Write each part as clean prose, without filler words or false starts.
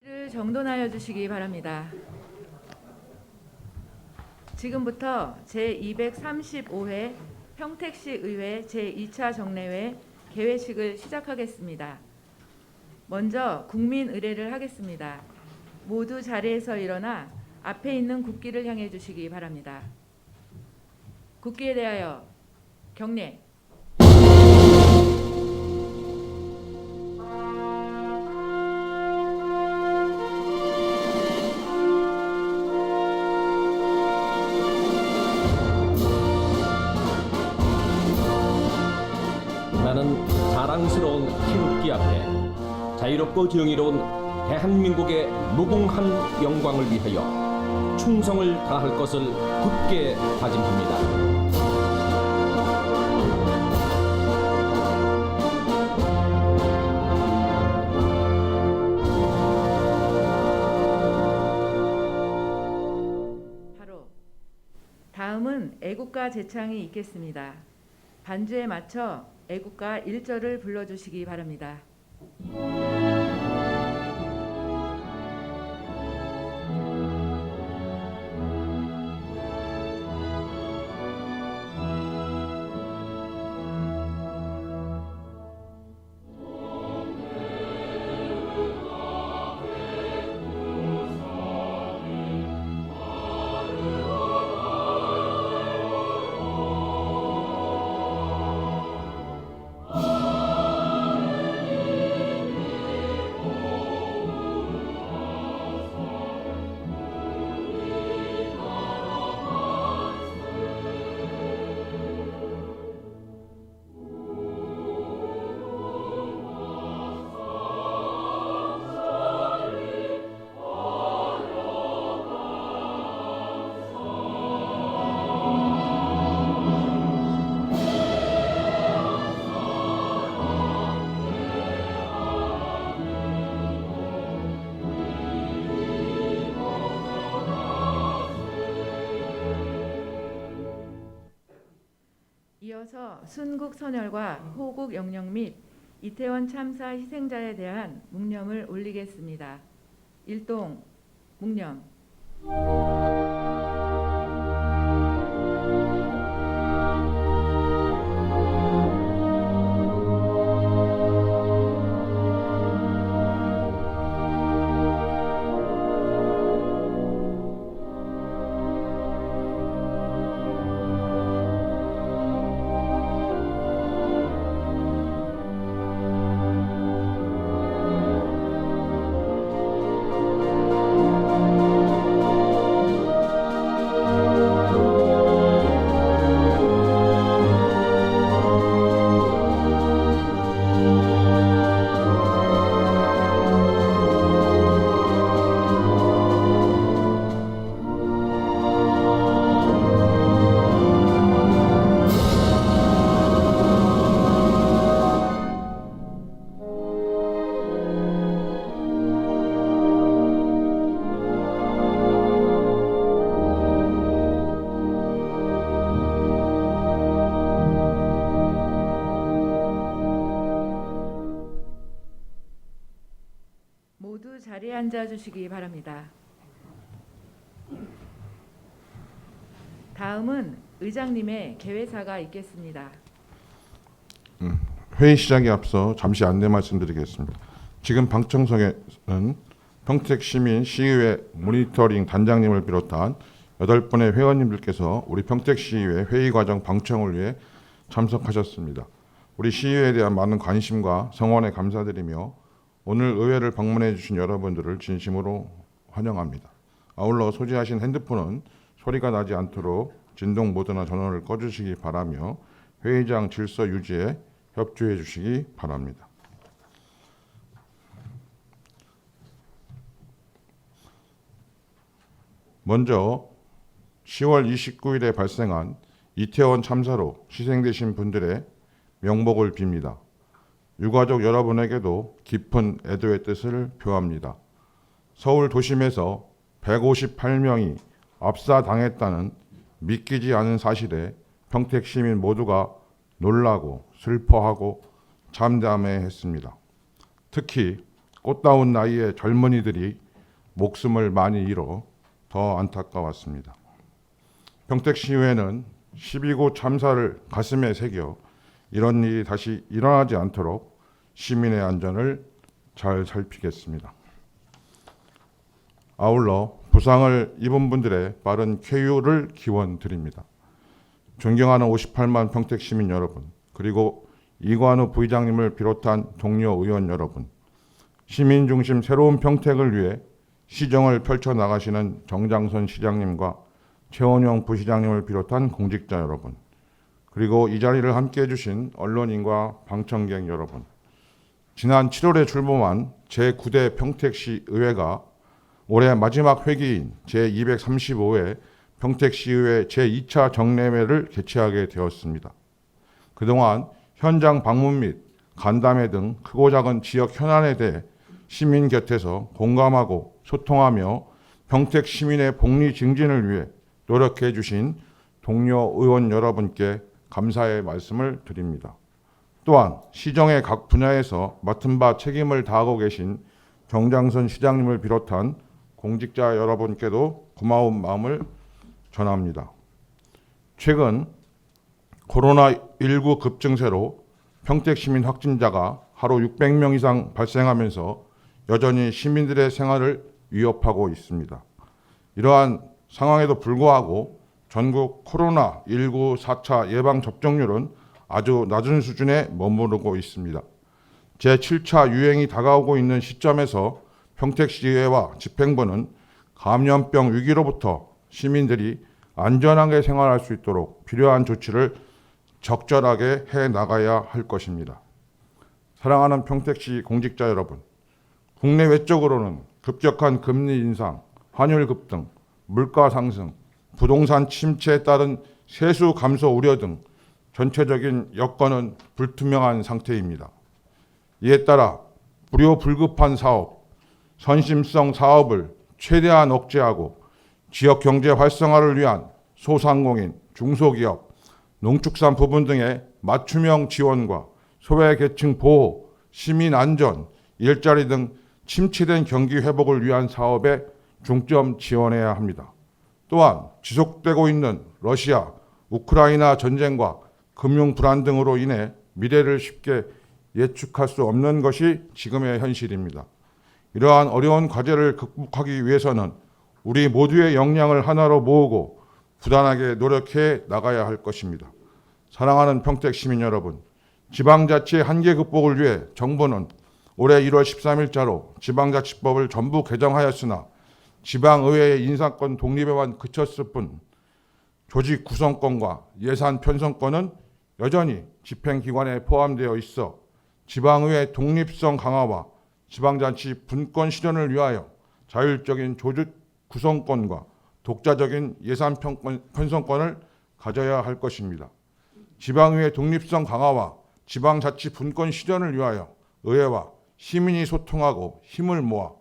를 정돈하여 주시기 바랍니다. 지금부터 제235회 평택시 의회 제2차 정례회 개회식을 시작하겠습니다. 먼저 국민 의례를 하겠습니다. 모두 자리에서 일어나 앞에 있는 국기를 향해 주시기 바랍니다. 국기에 대하여 경례. 나는 자랑스러운 태극기 앞에 자유롭고 정의로운 대한민국의 무궁한 영광을 위하여 충성을 다할 것을 굳게 다짐합니다. 바로 다음은 애국가 제창이 있겠습니다. 반주에 맞춰 애국가 1절을 불러주시기 바랍니다. 이어서 순국 선열과 호국 영령 및 이태원 참사 희생자에 대한 묵념을 올리겠습니다. 일동 묵념. 모두 자리에 앉아 주시기 바랍니다. 다음은 의장님의 개회사가 있겠습니다. 회의 시작에 앞서 잠시 안내 말씀드리겠습니다. 지금 방청석에는 평택시민 시의회 모니터링 단장님을 비롯한 8분의 회원님들께서 우리 평택시의회 회의 과정 방청을 위해 참석하셨습니다. 우리 시의회에 대한 많은 관심과 성원에 감사드리며 오늘 의회를 방문해 주신 여러분들을 진심으로 환영합니다. 아울러 소지하신 핸드폰은 소리가 나지 않도록 진동 모드나 전원을 꺼주시기 바라며 회의장 질서 유지에 협조해 주시기 바랍니다. 먼저 10월 29일에 발생한 이태원 참사로 희생되신 분들의 명복을 빕니다. 유가족 여러분에게도 깊은 애도의 뜻을 표합니다. 서울 도심에서 158명이 압사당했다는 믿기지 않은 사실에 평택 시민 모두가 놀라고 슬퍼하고 잠잠해했습니다. 특히 꽃다운 나이의 젊은이들이 목숨을 많이 잃어 더 안타까웠습니다. 평택시의회는 12구 참사를 가슴에 새겨 이런 일이 다시 일어나지 않도록 시민의 안전을 잘 살피겠습니다. 아울러 부상을 입은 분들의 빠른 쾌유를 기원드립니다. 존경하는 58만 평택 시민 여러분, 그리고 이관우 부의장님을 비롯한 동료 의원 여러분, 시민 중심 새로운 평택을 위해 시정을 펼쳐나가시는 정장선 시장님과 최원영 부시장님을 비롯한 공직자 여러분, 그리고 이 자리를 함께해 주신 언론인과 방청객 여러분, 지난 7월에 출범한 제9대 평택시 의회가 올해 마지막 회기인 제235회 평택시의회 제2차 정례회를 개최하게 되었습니다. 그동안 현장 방문 및 간담회 등 크고 작은 지역 현안에 대해 시민 곁에서 공감하고 소통하며 평택 시민의 복리 증진을 위해 노력해 주신 동료 의원 여러분께 감사의 말씀을 드립니다. 또한 시정의 각 분야에서 맡은 바 책임을 다하고 계신 정장선 시장님을 비롯한 공직자 여러분께도 고마운 마음을 전합니다. 최근 코로나19 급증세로 평택 시민 확진자가 하루 600명 이상 발생하면서 여전히 시민들의 생활을 위협하고 있습니다. 이러한 상황에도 불구하고 전국 코로나19 4차 예방 접종률은 아주 낮은 수준에 머무르고 있습니다. 제7차 유행이 다가오고 있는 시점에서 평택시의회와 집행부는 감염병 위기로부터 시민들이 안전하게 생활할 수 있도록 필요한 조치를 적절하게 해 나가야 할 것입니다. 사랑하는 평택시 공직자 여러분, 국내 외적으로는 급격한 금리 인상, 환율 급등, 물가 상승, 부동산 침체에 따른 세수 감소 우려 등 전체적인 여건은 불투명한 상태입니다. 이에 따라 불효불급한 사업, 선심성 사업을 최대한 억제하고 지역 경제 활성화를 위한 소상공인, 중소기업, 농축산 부분 등의 맞춤형 지원과 소외계층 보호, 시민 안전, 일자리 등 침체된 경기 회복을 위한 사업에 중점 지원해야 합니다. 또한 지속되고 있는 러시아, 우크라이나 전쟁과 금융 불안 등으로 인해 미래를 쉽게 예측할 수 없는 것이 지금의 현실입니다. 이러한 어려운 과제를 극복하기 위해서는 우리 모두의 역량을 하나로 모으고 부단하게 노력해 나가야 할 것입니다. 사랑하는 평택 시민 여러분, 지방자치의 한계 극복을 위해 정부는 올해 1월 13일자로 지방자치법을 전부 개정하였으나 지방의회의 인사권 독립에만 그쳤을 뿐 조직 구성권과 예산 편성권은 여전히 집행기관에 포함되어 있어 지방의회 독립성 강화와 지방자치 분권 실현을 위하여 자율적인 조직 구성권과 독자적인 예산 편성권을 가져야 할 것입니다. 지방의회 독립성 강화와 지방자치 분권 실현을 위하여 의회와 시민이 소통하고 힘을 모아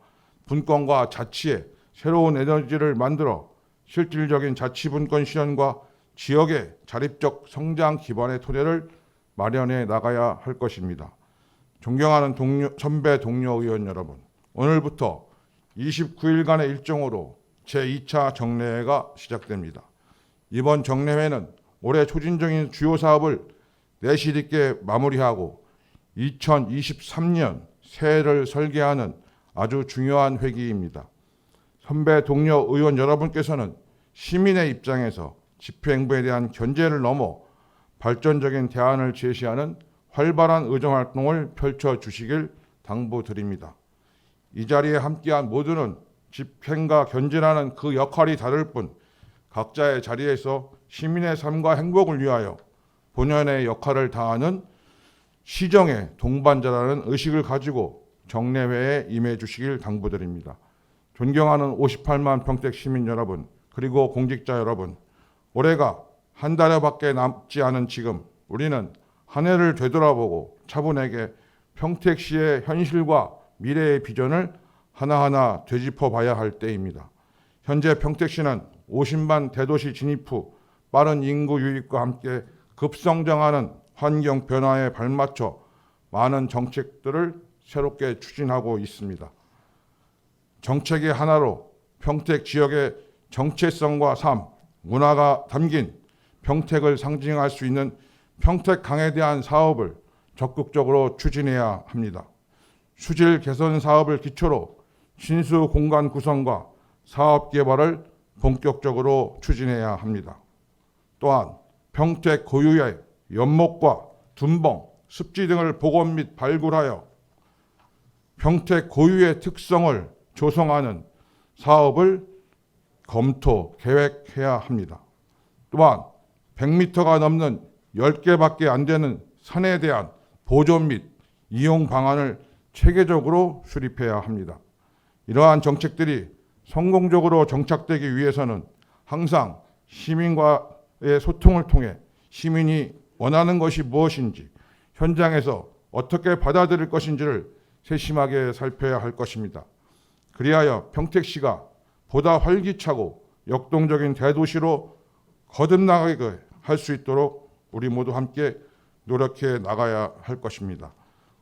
분권과 자치에 새로운 에너지를 만들어 실질적인 자치분권 실현과 지역의 자립적 성장 기반의 토대를 마련해 나가야 할 것입니다. 존경하는 선배 동료 의원 여러분, 오늘부터 29일간의 일정으로 제2차 정례회가 시작됩니다. 이번 정례회는 올해 추진적인 주요 사업을 내실 있게 마무리하고 2023년 새해를 설계하는 아주 중요한 회기입니다. 선배 동료 의원 여러분께서는 시민의 입장에서 집행부에 대한 견제를 넘어 발전적인 대안을 제시하는 활발한 의정활동을 펼쳐주시길 당부드립니다. 이 자리에 함께한 모두는 집행과 견제라는 그 역할이 다를 뿐 각자의 자리에서 시민의 삶과 행복을 위하여 본연의 역할을 다하는 시정의 동반자라는 의식을 가지고 정례회에 임해 주시길 당부드립니다. 존경하는 58만 평택 시민 여러분, 그리고 공직자 여러분, 올해가 한 달여밖에 남지 않은 지금 우리는 한 해를 되돌아보고 차분하게 평택시의 현실과 미래의 비전을 하나하나 되짚어 봐야 할 때입니다. 현재 평택시는 50만 대도시 진입 후 빠른 인구 유입과 함께 급성장하는 환경 변화에 발맞춰 많은 정책들을 새롭게 추진하고 있습니다. 정책의 하나로 평택 지역의 정체성과 삶, 문화가 담긴 평택을 상징할 수 있는 평택강에 대한 사업을 적극적으로 추진해야 합니다. 수질 개선 사업을 기초로 신수 공간 구성과 사업 개발을 본격적으로 추진해야 합니다. 또한 평택 고유의 연못과 둔벙, 습지 등을 복원 및 발굴하여 평택 고유의 특성을 조성하는 사업을 검토, 계획해야 합니다. 또한 100m가 넘는 10개밖에 안 되는 산에 대한 보존 및 이용 방안을 체계적으로 수립해야 합니다. 이러한 정책들이 성공적으로 정착되기 위해서는 항상 시민과의 소통을 통해 시민이 원하는 것이 무엇인지, 현장에서 어떻게 받아들일 것인지를 세심하게 살펴야 할 것입니다. 그리하여 평택시가 보다 활기차고 역동적인 대도시로 거듭나가게 할 수 있도록 우리 모두 함께 노력해 나가야 할 것입니다.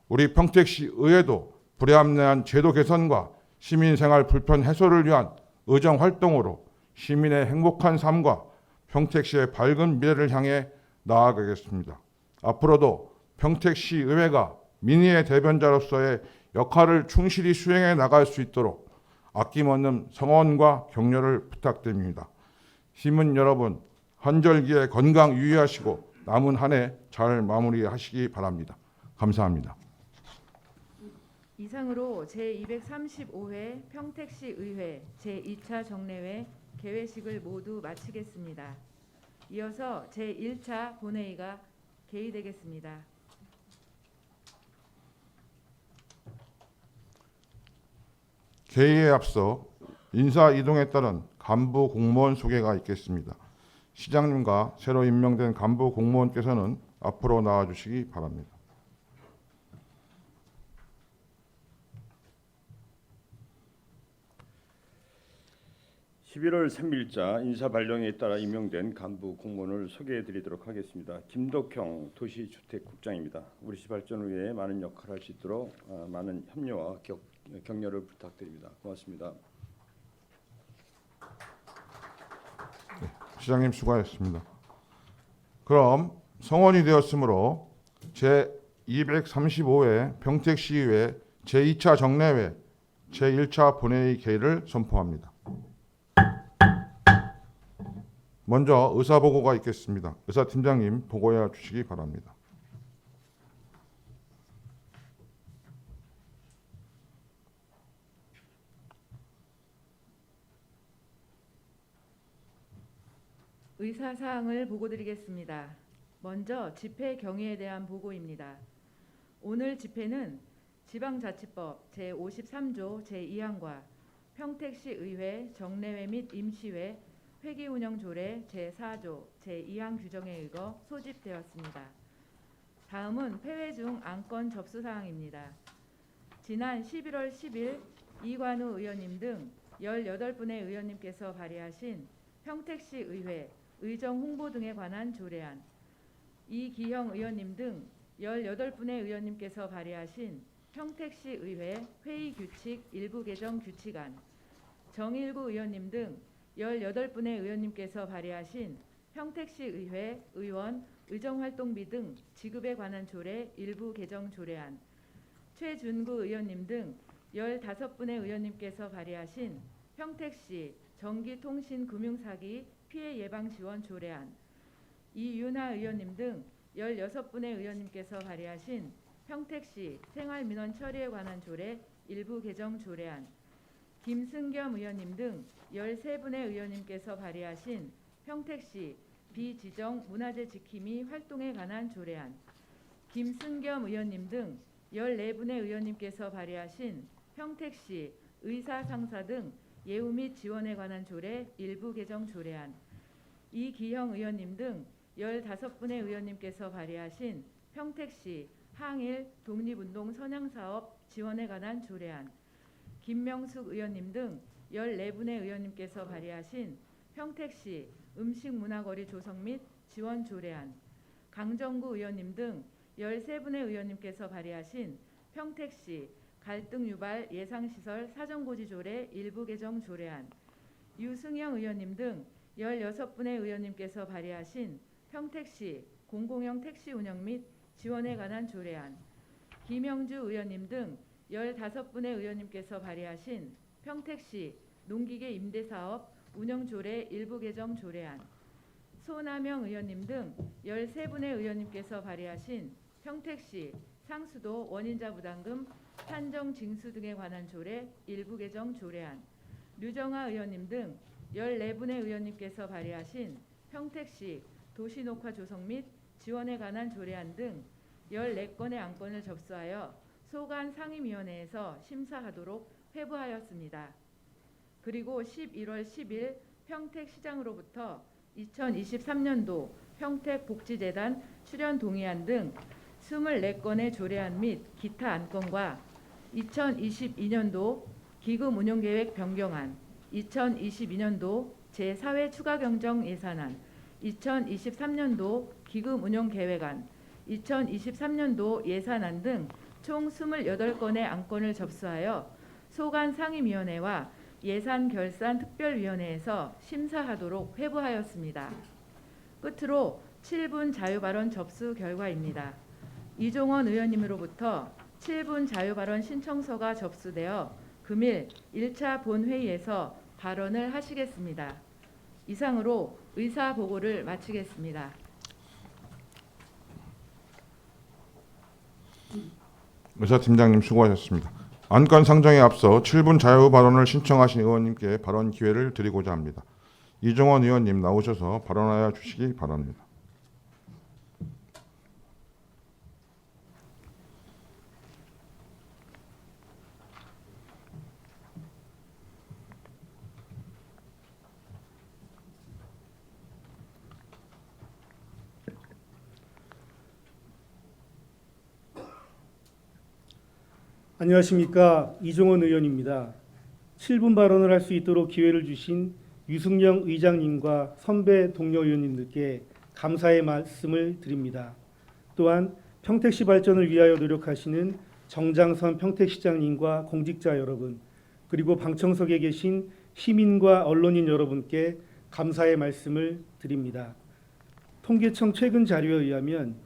우리 평택시 의회도 불합리한 제도 개선과 시민생활 불편 해소를 위한 의정 활동으로 시민의 행복한 삶과 평택시의 밝은 미래를 향해 나아가겠습니다. 앞으로도 평택시 의회가 민의의 대변자로서의 역할을 충실히 수행해 나갈 수 있도록 아낌없는 성원과 격려를 부탁드립니다. 시민 여러분, 환절기에 건강 유의하시고 남은 한 해 잘 마무리하시기 바랍니다. 감사합니다. 이상으로 제235회 평택시 의회 제2차 정례회 개회식을 모두 마치겠습니다. 이어서 제1차 본회의가 개의되겠습니다. 개의에 앞서 인사 이동에 따른 간부 공무원 소개가 있겠습니다. 시장님과 새로 임명된 간부 공무원께서는 앞으로 나와주시기 바랍니다. (11월 3일자) 인사 발령에 따라 임명된 간부 공무원을 소개해드리도록 하겠습니다. 김덕형 도시주택국장입니다. 우리 시 발전을 위해 많은 역할을 할 수 있도록 많은 협력과 격려를 부탁드립니다. 고맙습니다. 시장님 수고하셨습니다. 그럼 성원이 되었으므로 제235회 평택시의회 제2차 정례회 제1차 본회의 개의를 선포합니다. 먼저 의사보고가 있겠습니다. 의사팀장님 보고해 주시기 바랍니다. 의사사항을 보고드리겠습니다. 먼저 집회 경위에 대한 보고입니다. 오늘 집회는 지방자치법 제53조 제2항과 평택시 의회 정례회 및 임시회 회기운영조례 제4조 제2항 규정에 의거 소집되었습니다. 다음은 폐회 중 안건 접수사항입니다. 지난 11월 10일 이관우 의원님 등 18분의 의원님께서 발의하신 평택시 의회 의정 홍보 등에 관한 조례안, 이기형 의원님 등 18분의 의원님께서 발의하신 평택시 의회 회의 규칙 일부 개정 규칙안, 정일구 의원님 등 18분의 의원님께서 발의하신 평택시 의회 의원 의정활동비 등 지급에 관한 조례 일부 개정 조례안, 최준구 의원님 등 15분의 의원님께서 발의하신 평택시 전기통신금융사기 피해 예방 지원 조례안, 이윤하 의원님 등 16분의 의원님께서 발의하신 평택시 생활민원 처리에 관한 조례 일부 개정 조례안, 김승겸 의원님 등 13분의 의원님께서 발의하신 평택시 비지정 문화재 지킴이 활동에 관한 조례안, 김승겸 의원님 등 14분의 의원님께서 발의하신 평택시 의사 상사 등 예우 및 지원에 관한 조례 일부 개정 조례안, 이기형 의원님 등 15분의 의원님께서 발의하신 평택시 항일 독립운동 선양사업 지원에 관한 조례안, 김명숙 의원님 등 14분의 의원님께서 발의하신 평택시 음식문화거리 조성 및 지원 조례안, 강정구 의원님 등 13분의 의원님께서 발의하신 평택시 갈등 유발 예상시설 사전고지 조례 일부 개정 조례안, 유승영 의원님 등 16분의 의원님께서 발의하신 평택시 공공형 택시 운영 및 지원에 관한 조례안, 김영주 의원님 등 15분의 의원님께서 발의하신 평택시 농기계 임대사업 운영조례 일부 개정 조례안, 소남영 의원님 등 13분의 의원님께서 발의하신 평택시 상수도 원인자 부담금 산정 징수 등에 관한 조례 일부 개정 조례안, 류정아 의원님 등 14분의 의원님께서 발의하신 평택시 도시녹화 조성 및 지원에 관한 조례안 등 14건의 안건을 접수하여 소관 상임위원회에서 심사하도록 회부하였습니다. 그리고 11월 10일 평택시장으로부터 2023년도 평택복지재단 출연 동의안 등 24건의 조례안 및 기타 안건과 2022년도 기금운용계획 변경안, 2022년도 제4회 추가경정 예산안, 2023년도 기금운용계획안, 2023년도 예산안 등 총 28건의 안건을 접수하여 소관 상임위원회와 예산결산특별위원회에서 심사하도록 회부하였습니다. 끝으로 7분 자유발언 접수 결과입니다. 이종원 의원님으로부터 7분 자유발언 신청서가 접수되어 금일 1차 본회의에서 발언을 하시겠습니다. 이상으로 의사보고를 마치겠습니다. 의사팀장님 수고하셨습니다. 안건 상정에 앞서 7분 자유 발언을 신청하신 의원님께 발언 기회를 드리고자 합니다. 이종원 의원님 나오셔서 발언하여 주시기 바랍니다. 안녕하십니까. 이종원 의원입니다. 7분 발언을 할 수 있도록 기회를 주신 유승영 의장님과 선배 동료 의원님들께 감사의 말씀을 드립니다. 또한 평택시 발전을 위하여 노력하시는 정장선 평택시장님과 공직자 여러분, 그리고 방청석에 계신 시민과 언론인 여러분께 감사의 말씀을 드립니다. 통계청 최근 자료에 의하면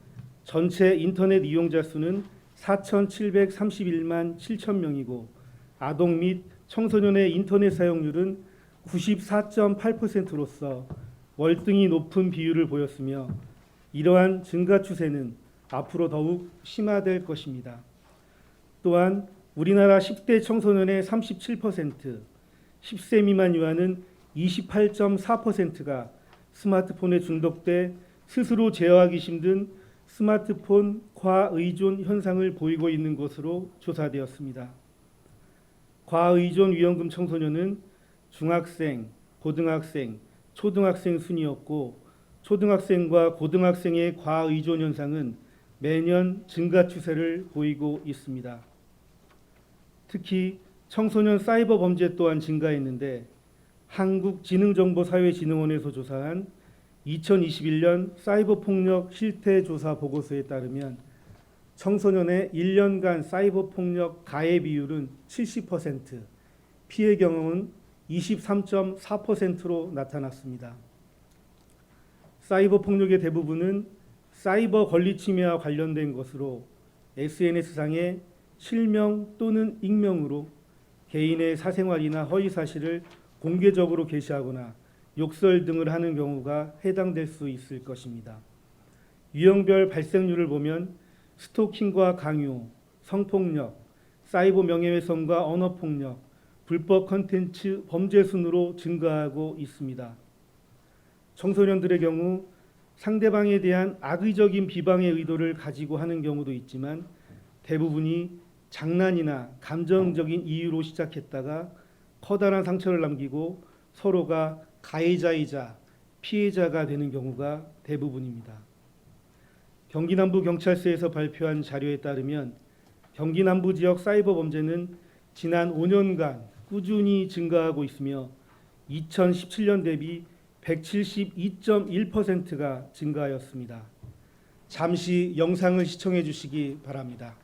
전체 인터넷 이용자 수는 4,731만 7천 명이고 아동 및 청소년의 인터넷 사용률은 94.8%로서 월등히 높은 비율을 보였으며 이러한 증가 추세는 앞으로 더욱 심화될 것입니다. 또한 우리나라 10대 청소년의 37%, 10세 미만 유아는 28.4%가 스마트폰에 중독돼 스스로 제어하기 힘든 스마트폰 과의존 현상을 보이고 있는 것으로 조사되었습니다. 과의존 위험금 청소년은 중학생, 고등학생, 초등학생 순이었고 초등학생과 고등학생의 과의존 현상은 매년 증가 추세를 보이고 있습니다. 특히 청소년 사이버 범죄 또한 증가했는데 한국지능정보사회진흥원에서 조사한 2021년 사이버 폭력 실태 조사 보고서에 따르면 청소년의 1년간 사이버 폭력 가해 비율은 70%, 피해 경험은 23.4%로 나타났습니다. 사이버 폭력의 대부분은 사이버 권리 침해와 관련된 것으로 SNS상의 실명 또는 익명으로 개인의 사생활이나 허위 사실을 공개적으로 게시하거나 욕설 등을 하는 경우가 해당될 수 있을 것입니다. 유형별 발생률을 보면 스토킹과 강요, 성폭력, 사이버 명예훼손과 언어폭력, 불법 콘텐츠 범죄 순으로 증가하고 있습니다. 청소년들의 경우 상대방에 대한 악의적인 비방의 의도를 가지고 하는 경우도 있지만 대부분이 장난이나 감정적인 이유로 시작했다가 커다란 상처를 남기고 서로가 가해자이자 피해자가 되는 경우가 대부분입니다. 경기남부경찰서에서 발표한 자료에 따르면 경기 남부 지역 사이버 범죄는 지난 5년간 꾸준히 증가하고 있으며 2017년 대비 172.1%가 증가하였습니다. 잠시 영상을 시청해 주시기 바랍니다.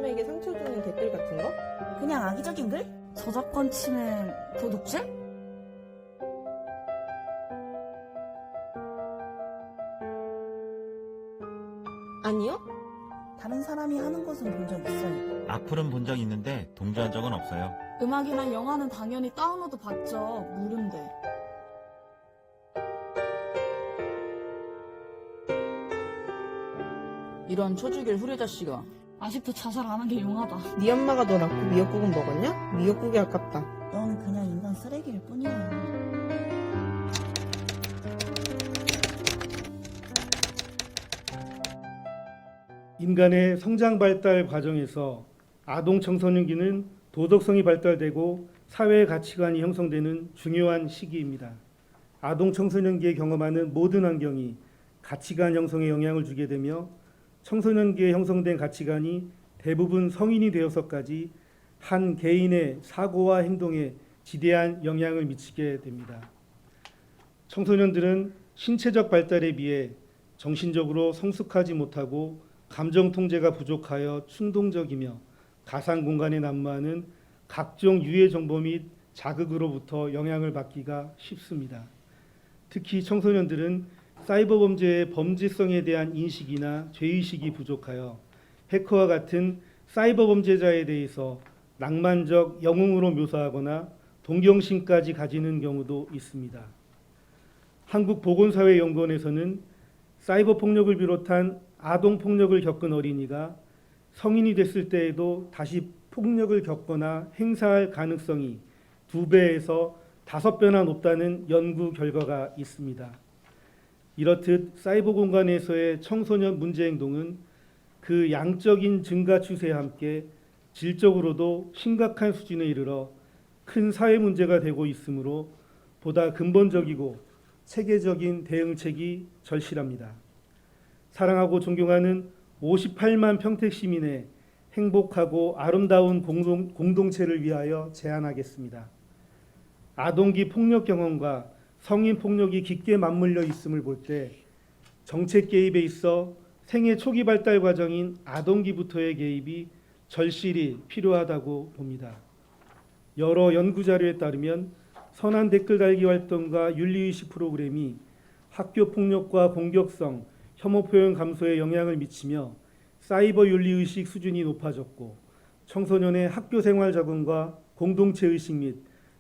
사람에게 상처 주는 댓글 같은 거? 그냥 악의적인 글? 저작권 침해, 도둑질? 아니요? 다른 사람이 하는 것은 본 적 있어요. 악플은 본 적 있는데 동조한 적은 없어요. 음악이나 영화는 당연히 다운로드 받죠. 무료인데. 이런 초죽일 후레자씨가 아직도 자살 안 한 게 용하다. 네 엄마가 너 낳고 미역국은 먹었냐? 미역국이 아깝다. 너는 그냥 인간 쓰레기일 뿐이야. 인간의 성장 발달 과정에서 아동 청소년기는 도덕성이 발달되고 사회의 가치관이 형성되는 중요한 시기입니다. 아동 청소년기에 경험하는 모든 환경이 가치관 형성에 영향을 주게 되며 청소년기에 형성된 가치관이 대부분 성인이 되어서까지 한 개인의 사고와 행동에 지대한 영향을 미치게 됩니다. 청소년들은 신체적 발달에 비해 정신적으로 성숙하지 못하고 감정 통제가 부족하여 충동적이며 가상 공간에 난무하는 각종 유해 정보 및 자극으로부터 영향을 받기가 쉽습니다. 특히 청소년들은 사이버 범죄의 범죄성에 대한 인식이나 죄의식이 부족하여 해커와 같은 사이버 범죄자에 대해서 낭만적 영웅으로 묘사하거나 동경심까지 가지는 경우도 있습니다. 한국보건사회연구원에서는 사이버 폭력을 비롯한 아동 폭력을 겪은 어린이가 성인이 됐을 때에도 다시 폭력을 겪거나 행사할 가능성이 2배에서 5배나 높다는 연구 결과가 있습니다. 이렇듯 사이버 공간에서의 청소년 문제 행동은 그 양적인 증가 추세와 함께 질적으로도 심각한 수준에 이르러 큰 사회 문제가 되고 있으므로 보다 근본적이고 체계적인 대응책이 절실합니다. 사랑하고 존경하는 58만 평택 시민의 행복하고 아름다운 공동체를 위하여 제안하겠습니다. 아동기 폭력 경험과 성인 폭력이 깊게 맞물려 있음을 볼 때 정책 개입에 있어 생애 초기 발달 과정인 아동기부터의 개입이 절실히 필요하다고 봅니다. 여러 연구 자료에 따르면 선한 댓글 달기 활동과 윤리의식 프로그램이 학교 폭력과 공격성, 혐오 표현 감소에 영향을 미치며 사이버 윤리의식 수준이 높아졌고 청소년의 학교 생활 적응과 공동체 의식 및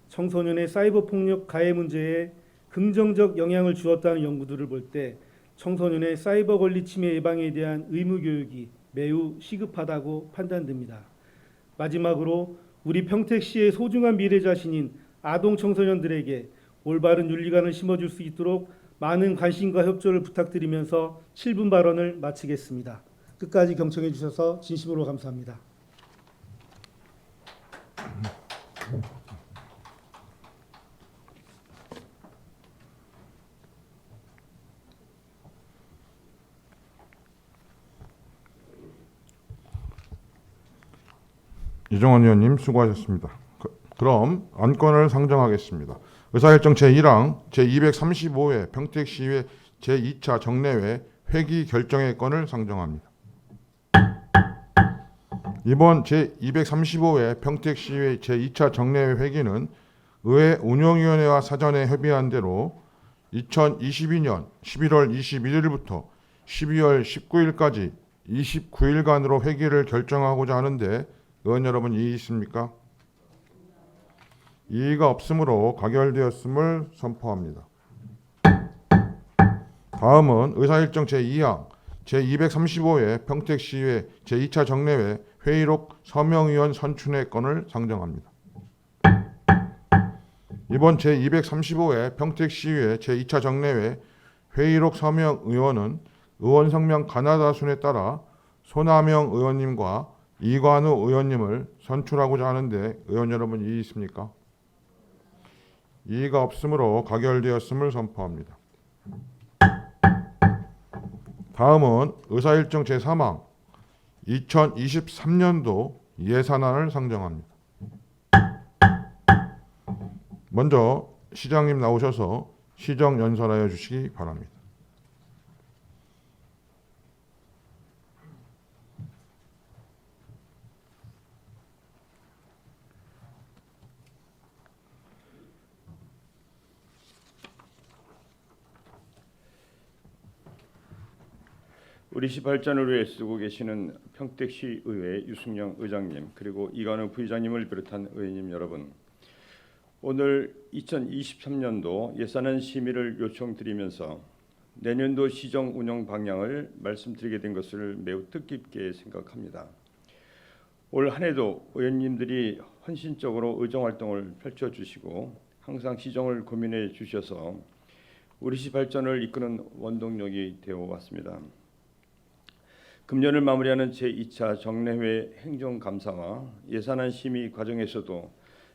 청소년의 사이버 폭력 가해 문제에 긍정적 영향을 주었다는 연구들을 볼 때 청소년의 사이버 권리 침해 예방에 대한 의무 교육이 매우 시급하다고 판단됩니다. 마지막으로 우리 평택시의 소중한 미래 자신인 아동 청소년들에게 올바른 윤리관을 심어줄 수 있도록 많은 관심과 협조를 부탁드리면서 7분 발언을 마치겠습니다. 끝까지 경청해 주셔서 진심으로 감사합니다. 이정원 의원님 수고하셨습니다. 그럼 안건을 상정하겠습니다. 의사일정 제1항 제235회 평택시의회 제2차 정례회 회기 결정의 건을 상정합니다. 이번 제235회 평택시의회 제2차 정례회 회기는 의회 운영위원회와 사전에 협의한 대로 2022년 11월 21일부터 12월 19일까지 29일간으로 회기를 결정하고자 하는데 의원 여러분 이의 있습니까? 이의가 없으므로 가결되었음을 선포합니다. 다음은 의사일정 제2항 제235회 평택시의회 제2차 정례회 회의록 서명의원 선출의 건을 상정합니다. 이번 제235회 평택시의회 제2차 정례회 회의록 서명의원은 의원 성명 가나다순에 따라 손아명 의원님과 이관우 의원님을 선출하고자 하는데 의원 여러분 이의 있습니까? 이의가 없으므로 가결되었음을 선포합니다. 다음은 의사일정 제3항 2023년도 예산안을 상정합니다. 먼저 시장님 나오셔서 시정 연설하여 주시기 바랍니다. 우리 시 발전을 위해 쓰고 계시는 평택시의회 유승영 의장님 그리고 이관우 부의장님을 비롯한 의원님 여러분, 오늘 2023년도 예산안 심의를 요청드리면서 내년도 시정 운영 방향을 말씀드리게 된 것을 매우 뜻깊게 생각합니다. 올 한 해도 의원님들이 헌신적으로 의정활동을 펼쳐주시고 항상 시정을 고민해 주셔서 우리 시 발전을 이끄는 원동력이 되어 왔습니다. 금년을 마무리하는 제2차 정례회 행정감사와 예산안 심의 과정에서도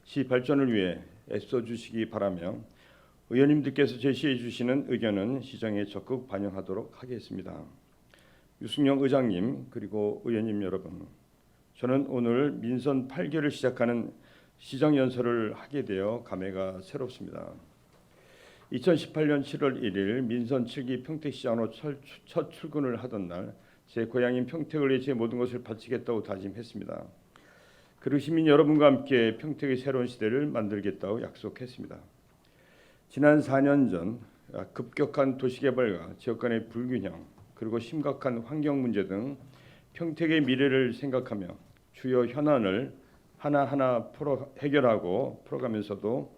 시 발전을 위해 애써주시기 바라며 의원님들께서 제시해 주시는 의견은 시정에 적극 반영하도록 하겠습니다. 유승영 의장님 그리고 의원님 여러분, 저는 오늘 민선 8개를 시작하는 시정연설을 하게 되어 감회가 새롭습니다. 2018년 7월 1일 민선 7기 평택시장으로 첫 출근을 하던 날 제 고향인 평택을 위해 제 모든 것을 바치겠다고 다짐했습니다. 그리고 시민 여러분과 함께 평택의 새로운 시대를 만들겠다고 약속했습니다. 지난 4년 전 급격한 도시개발과 지역 간의 불균형 그리고 심각한 환경 문제 등 평택의 미래를 생각하며 주요 현안을 하나하나 해결하고 풀어가면서도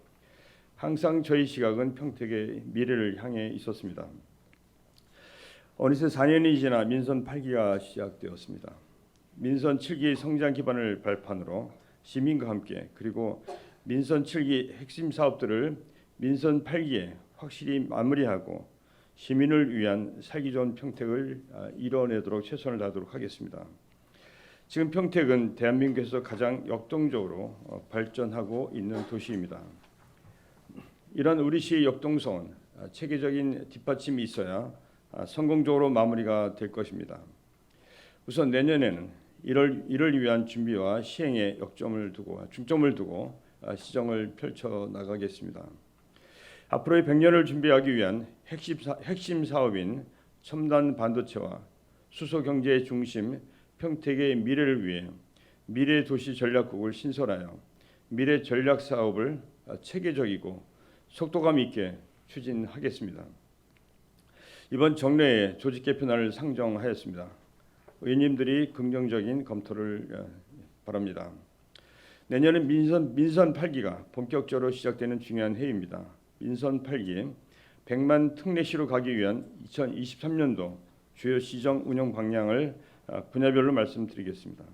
항상 저희 시각은 평택의 미래를 향해 있었습니다. 어느새 4년이 지나 민선 8기가 시작되었습니다. 민선 7기 성장 기반을 발판으로 시민과 함께 그리고 민선 7기 핵심 사업들을 민선 8기에 확실히 마무리하고 시민을 위한 살기 좋은 평택을 이뤄내도록 최선을 다하도록 하겠습니다. 지금 평택은 대한민국에서 가장 역동적으로 발전하고 있는 도시입니다. 이런 우리 시의 역동성은 체계적인 뒷받침이 있어야 성공적으로 마무리가 될 것입니다. 우선 내년에는 이를 위한 준비와 시행에 중점을 두고 시정을 펼쳐 나가겠습니다. 앞으로의 100년을 준비하기 위한 핵심 사업인 첨단 반도체와 수소 경제의 중심 평택의 미래를 위해 미래 도시 전략국을 신설하여 미래 전략 사업을 체계적이고 속도감 있게 추진하겠습니다. 이번 정례에 조직 개편안을 상정하였습니다. 의원님들이 긍정적인 검토를 바랍니다. 내년은 민선 8기가 본격적으로 시작되는 중요한 해입니다. 민선 8기 100만 특례시로 가기 위한 2023년도 주요 시정 운영 방향을 분야별로 말씀드리겠습니다.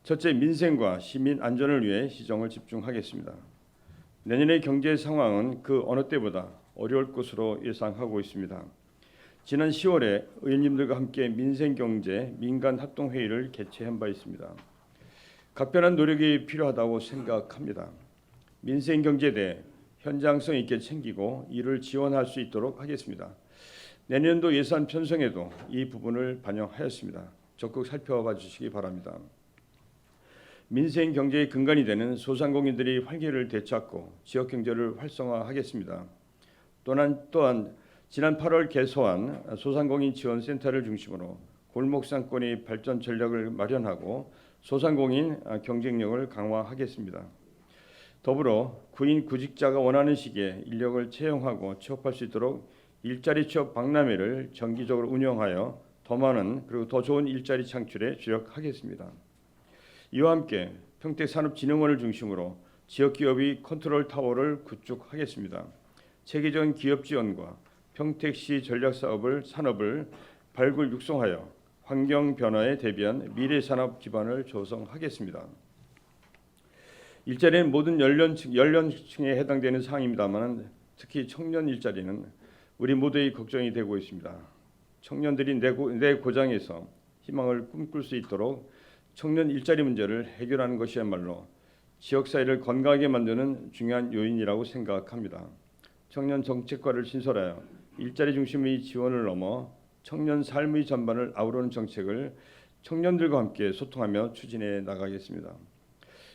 첫째, 민생과 시민 안전을 위해 시정을 집중하겠습니다. 내년의 경제 상황은 그 어느 때보다 어려울 것으로 예상하고 있습니다. 지난 10월에 의원님들과 함께 민생경제 민간합동회의를 개최한 바 있습니다. 각별한 노력이 필요하다고 생각합니다. 민생경제에 대해 현장성 있게 챙기고 이를 지원할 수 있도록 하겠습니다. 내년도 예산 편성에도 이 부분을 반영하였습니다. 적극 살펴봐 주시기 바랍니다. 민생 경제의 근간이 되는 소상공인들이 활기를 되찾고 지역 경제를 활성화하겠습니다. 또한 지난 8월 개소한 소상공인 지원센터를 중심으로 골목상권의 발전 전략을 마련하고 소상공인 경쟁력을 강화하겠습니다. 더불어 구인 구직자가 원하는 시기에 인력을 채용하고 취업할 수 있도록 일자리 취업 박람회를 정기적으로 운영하여 더 많은 그리고 더 좋은 일자리 창출에 주력하겠습니다. 이와 함께 평택산업진흥원을 중심으로 지역기업의 컨트롤 타워를 구축하겠습니다. 체계적인 기업 지원과 평택시 산업을 발굴 육성하여 환경 변화에 대비한 미래 산업 기반을 조성하겠습니다. 일자리는 모든 연령층에 해당되는 사항입니다만 특히 청년 일자리는 우리 모두의 걱정이 되고 있습니다. 청년들이 내 고장에서 희망을 꿈꿀 수 있도록 청년 일자리 문제를 해결하는 것이야말로 지역사회를 건강하게 만드는 중요한 요인이라고 생각합니다. 청년 정책과를 신설하여 일자리 중심의 지원을 넘어 청년 삶의 전반을 아우르는 정책을 청년들과 함께 소통하며 추진해 나가겠습니다.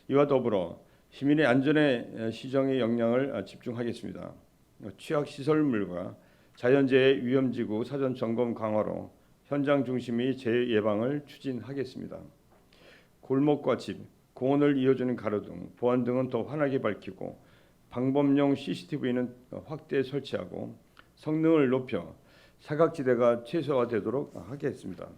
이와 더불어 시민의 안전에 시정의 역량을 집중하겠습니다. 취약시설물과 자연재해 위험지구 사전 점검 강화로 현장 중심의 재해 예방을 추진하겠습니다. 골목과 집, 공원을 이어주는 가로등, 보안 등은 더 환하게 밝히고 방범용 CCTV는 확대 설치하고 성능을 높여 사각지대가 최소화되도록 하겠습니다.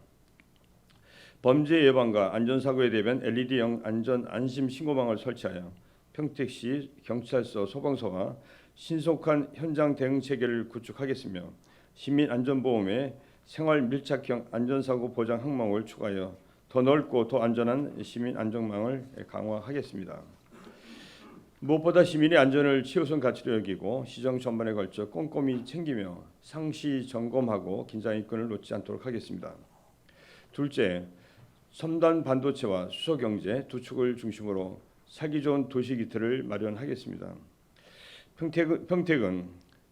범죄 예방과 안전사고에 대비한 LED형 안심 신고망을 설치하여 평택시 경찰서, 소방서와 신속한 현장 대응 체계를 구축하겠으며 시민 안전보험에 생활 밀착형 안전사고 보장 항목을 추가하여 더 넓고 더 안전한 시민 안전망을 강화하겠습니다. 무엇보다 시민의 안전을 최우선 가치로 여기고 시정 전반에 걸쳐 꼼꼼히 챙기며 상시 점검하고 긴장 인권을 놓지 않도록 하겠습니다. 둘째, 첨단 반도체와 수소경제 두 축을 중심으로 살기 좋은 도시 기틀을 마련하겠습니다. 평택은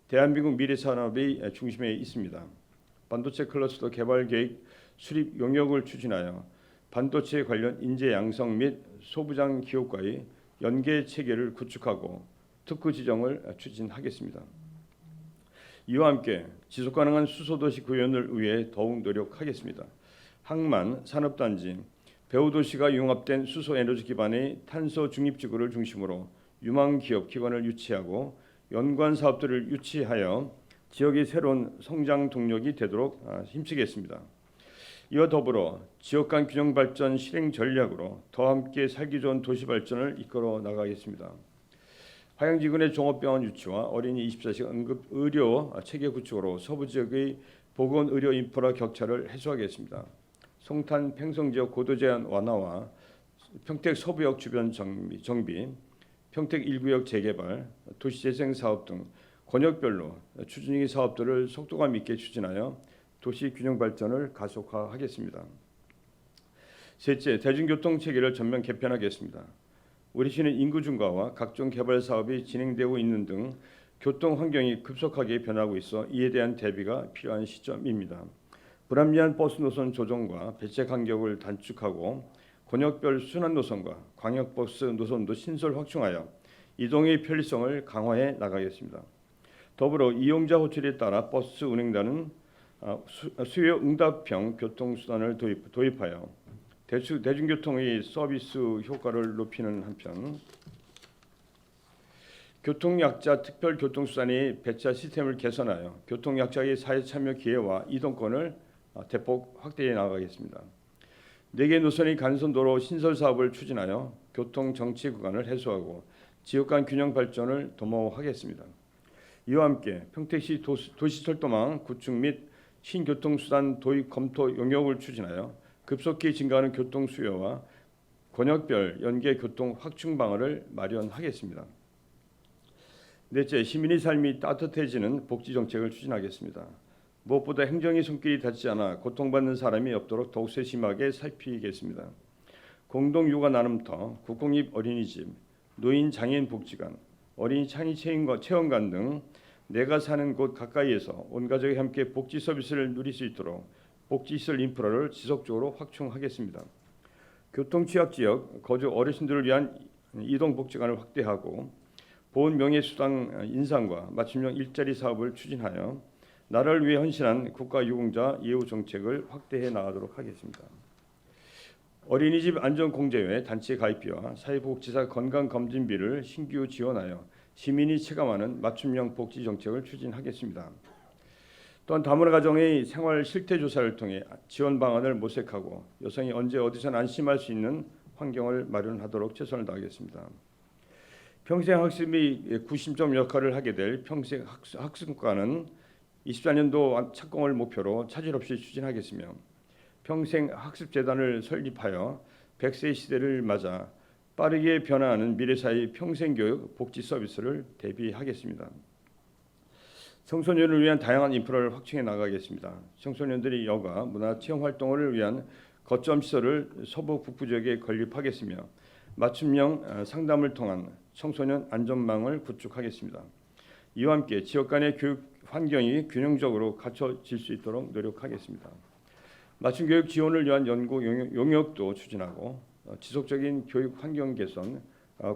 대한민국 미래 산업의 중심에 있습니다. 반도체 클러스터 개발 계획 수립 용역을 추진하여 반도체 관련 인재 양성 및 소부장 기업과의 연계 체계를 구축하고 특구 지정을 추진하겠습니다. 이와 함께 지속 가능한 수소도시 구현을 위해 더욱 노력하겠습니다. 항만, 산업단지, 배후도시가 융합된 수소에너지 기반의 탄소 중립지구를 중심으로 유망 기업 기관을 유치하고 연관 사업들을 유치하여 지역의 새로운 성장 동력이 되도록 힘쓰겠습니다. 이와 더불어 지역 간 균형 발전 실행 전략으로 더 함께 살기 좋은 도시 발전을 이끌어 나가겠습니다. 화양지구의 종합병원 유치와 어린이 24시간 응급 의료 체계 구축으로 서부 지역의 보건 의료 인프라 격차를 해소하겠습니다. 송탄 팽성 지역 고도 제한 완화와 평택 서부역 주변 정비, 평택 1구역 재개발, 도시재생 사업 등 권역별로 추진기 사업들을 속도감 있게 추진하여 도시 균형 발전을 가속화하겠습니다. 셋째, 대중교통 체계를 전면 개편하겠습니다. 우리 시는 인구 증가와 각종 개발 사업이 진행되고 있는 등 교통 환경이 급속하게 변하고 있어 이에 대한 대비가 필요한 시점입니다. 불합리한 버스 노선 조정과 배차 간격을 단축하고 권역별 순환 노선과 광역버스 노선도 신설 확충하여 이동의 편리성을 강화해 나가겠습니다. 더불어 이용자 호출에 따라 버스 운행단은 수요 응답형 교통수단을 도입하여 대중교통의 서비스 효과를 높이는 한편 교통약자 특별교통수단의 배차 시스템을 개선하여 교통약자의 사회참여 기회와 이동권을 대폭 확대해 나가겠습니다. 4개 노선의 간선도로 신설 사업을 추진하여 교통정체 구간을 해소하고 지역 간 균형 발전을 도모하겠습니다. 이와 함께 평택시 도시철도망 구축 및 신교통수단 도입 검토 용역을 추진하여 급속히 증가하는 교통 수요와 권역별 연계 교통 확충 방안을 마련하겠습니다. 넷째, 시민의 삶이 따뜻해지는 복지 정책을 추진하겠습니다. 무엇보다 행정의 손길이 닿지 않아 고통받는 사람이 없도록 더욱 세심하게 살피겠습니다. 공동 육아 나눔터, 국공립 어린이집, 노인 장애인 복지관, 어린이 창의 체험관 등 내가 사는 곳 가까이에서 온 가족이 함께 복지 서비스를 누릴 수 있도록 복지시설 인프라를 지속적으로 확충하겠습니다. 교통 취약 지역 거주 어르신들을 위한 이동 복지관을 확대하고 보훈 명예수당 인상과 맞춤형 일자리 사업을 추진하여 나라를 위해 헌신한 국가유공자 예우 정책을 확대해 나가도록 하겠습니다. 어린이집 안전공제회 단체 가입비와 사회복지사 건강검진비를 신규 지원하여 시민이 체감하는 맞춤형 복지 정책을 추진하겠습니다. 또한 다문화 가정의 생활 실태 조사를 통해 지원 방안을 모색하고 여성이 언제 어디서나 안심할 수 있는 환경을 마련하도록 최선을 다하겠습니다. 평생 학습이 구심점 역할을 하게 될 평생 학습과는 24년도 착공을 목표로 차질 없이 추진하겠으며 평생 학습재단을 설립하여 100세 시대를 맞아 빠르게 변화하는 미래사회 평생교육 복지 서비스를 대비하겠습니다. 청소년을 위한 다양한 인프라를 확충해 나가겠습니다. 청소년들이 여가, 문화, 체험 활동을 위한 거점 시설을 서부 북부 지역에 건립하겠으며 맞춤형 상담을 통한 청소년 안전망을 구축하겠습니다. 이와 함께 지역 간의 교육 환경이 균형적으로 갖춰질 수 있도록 노력하겠습니다. 맞춤 교육 지원을 위한 연구 용역도 추진하고 지속적인 교육 환경 개선,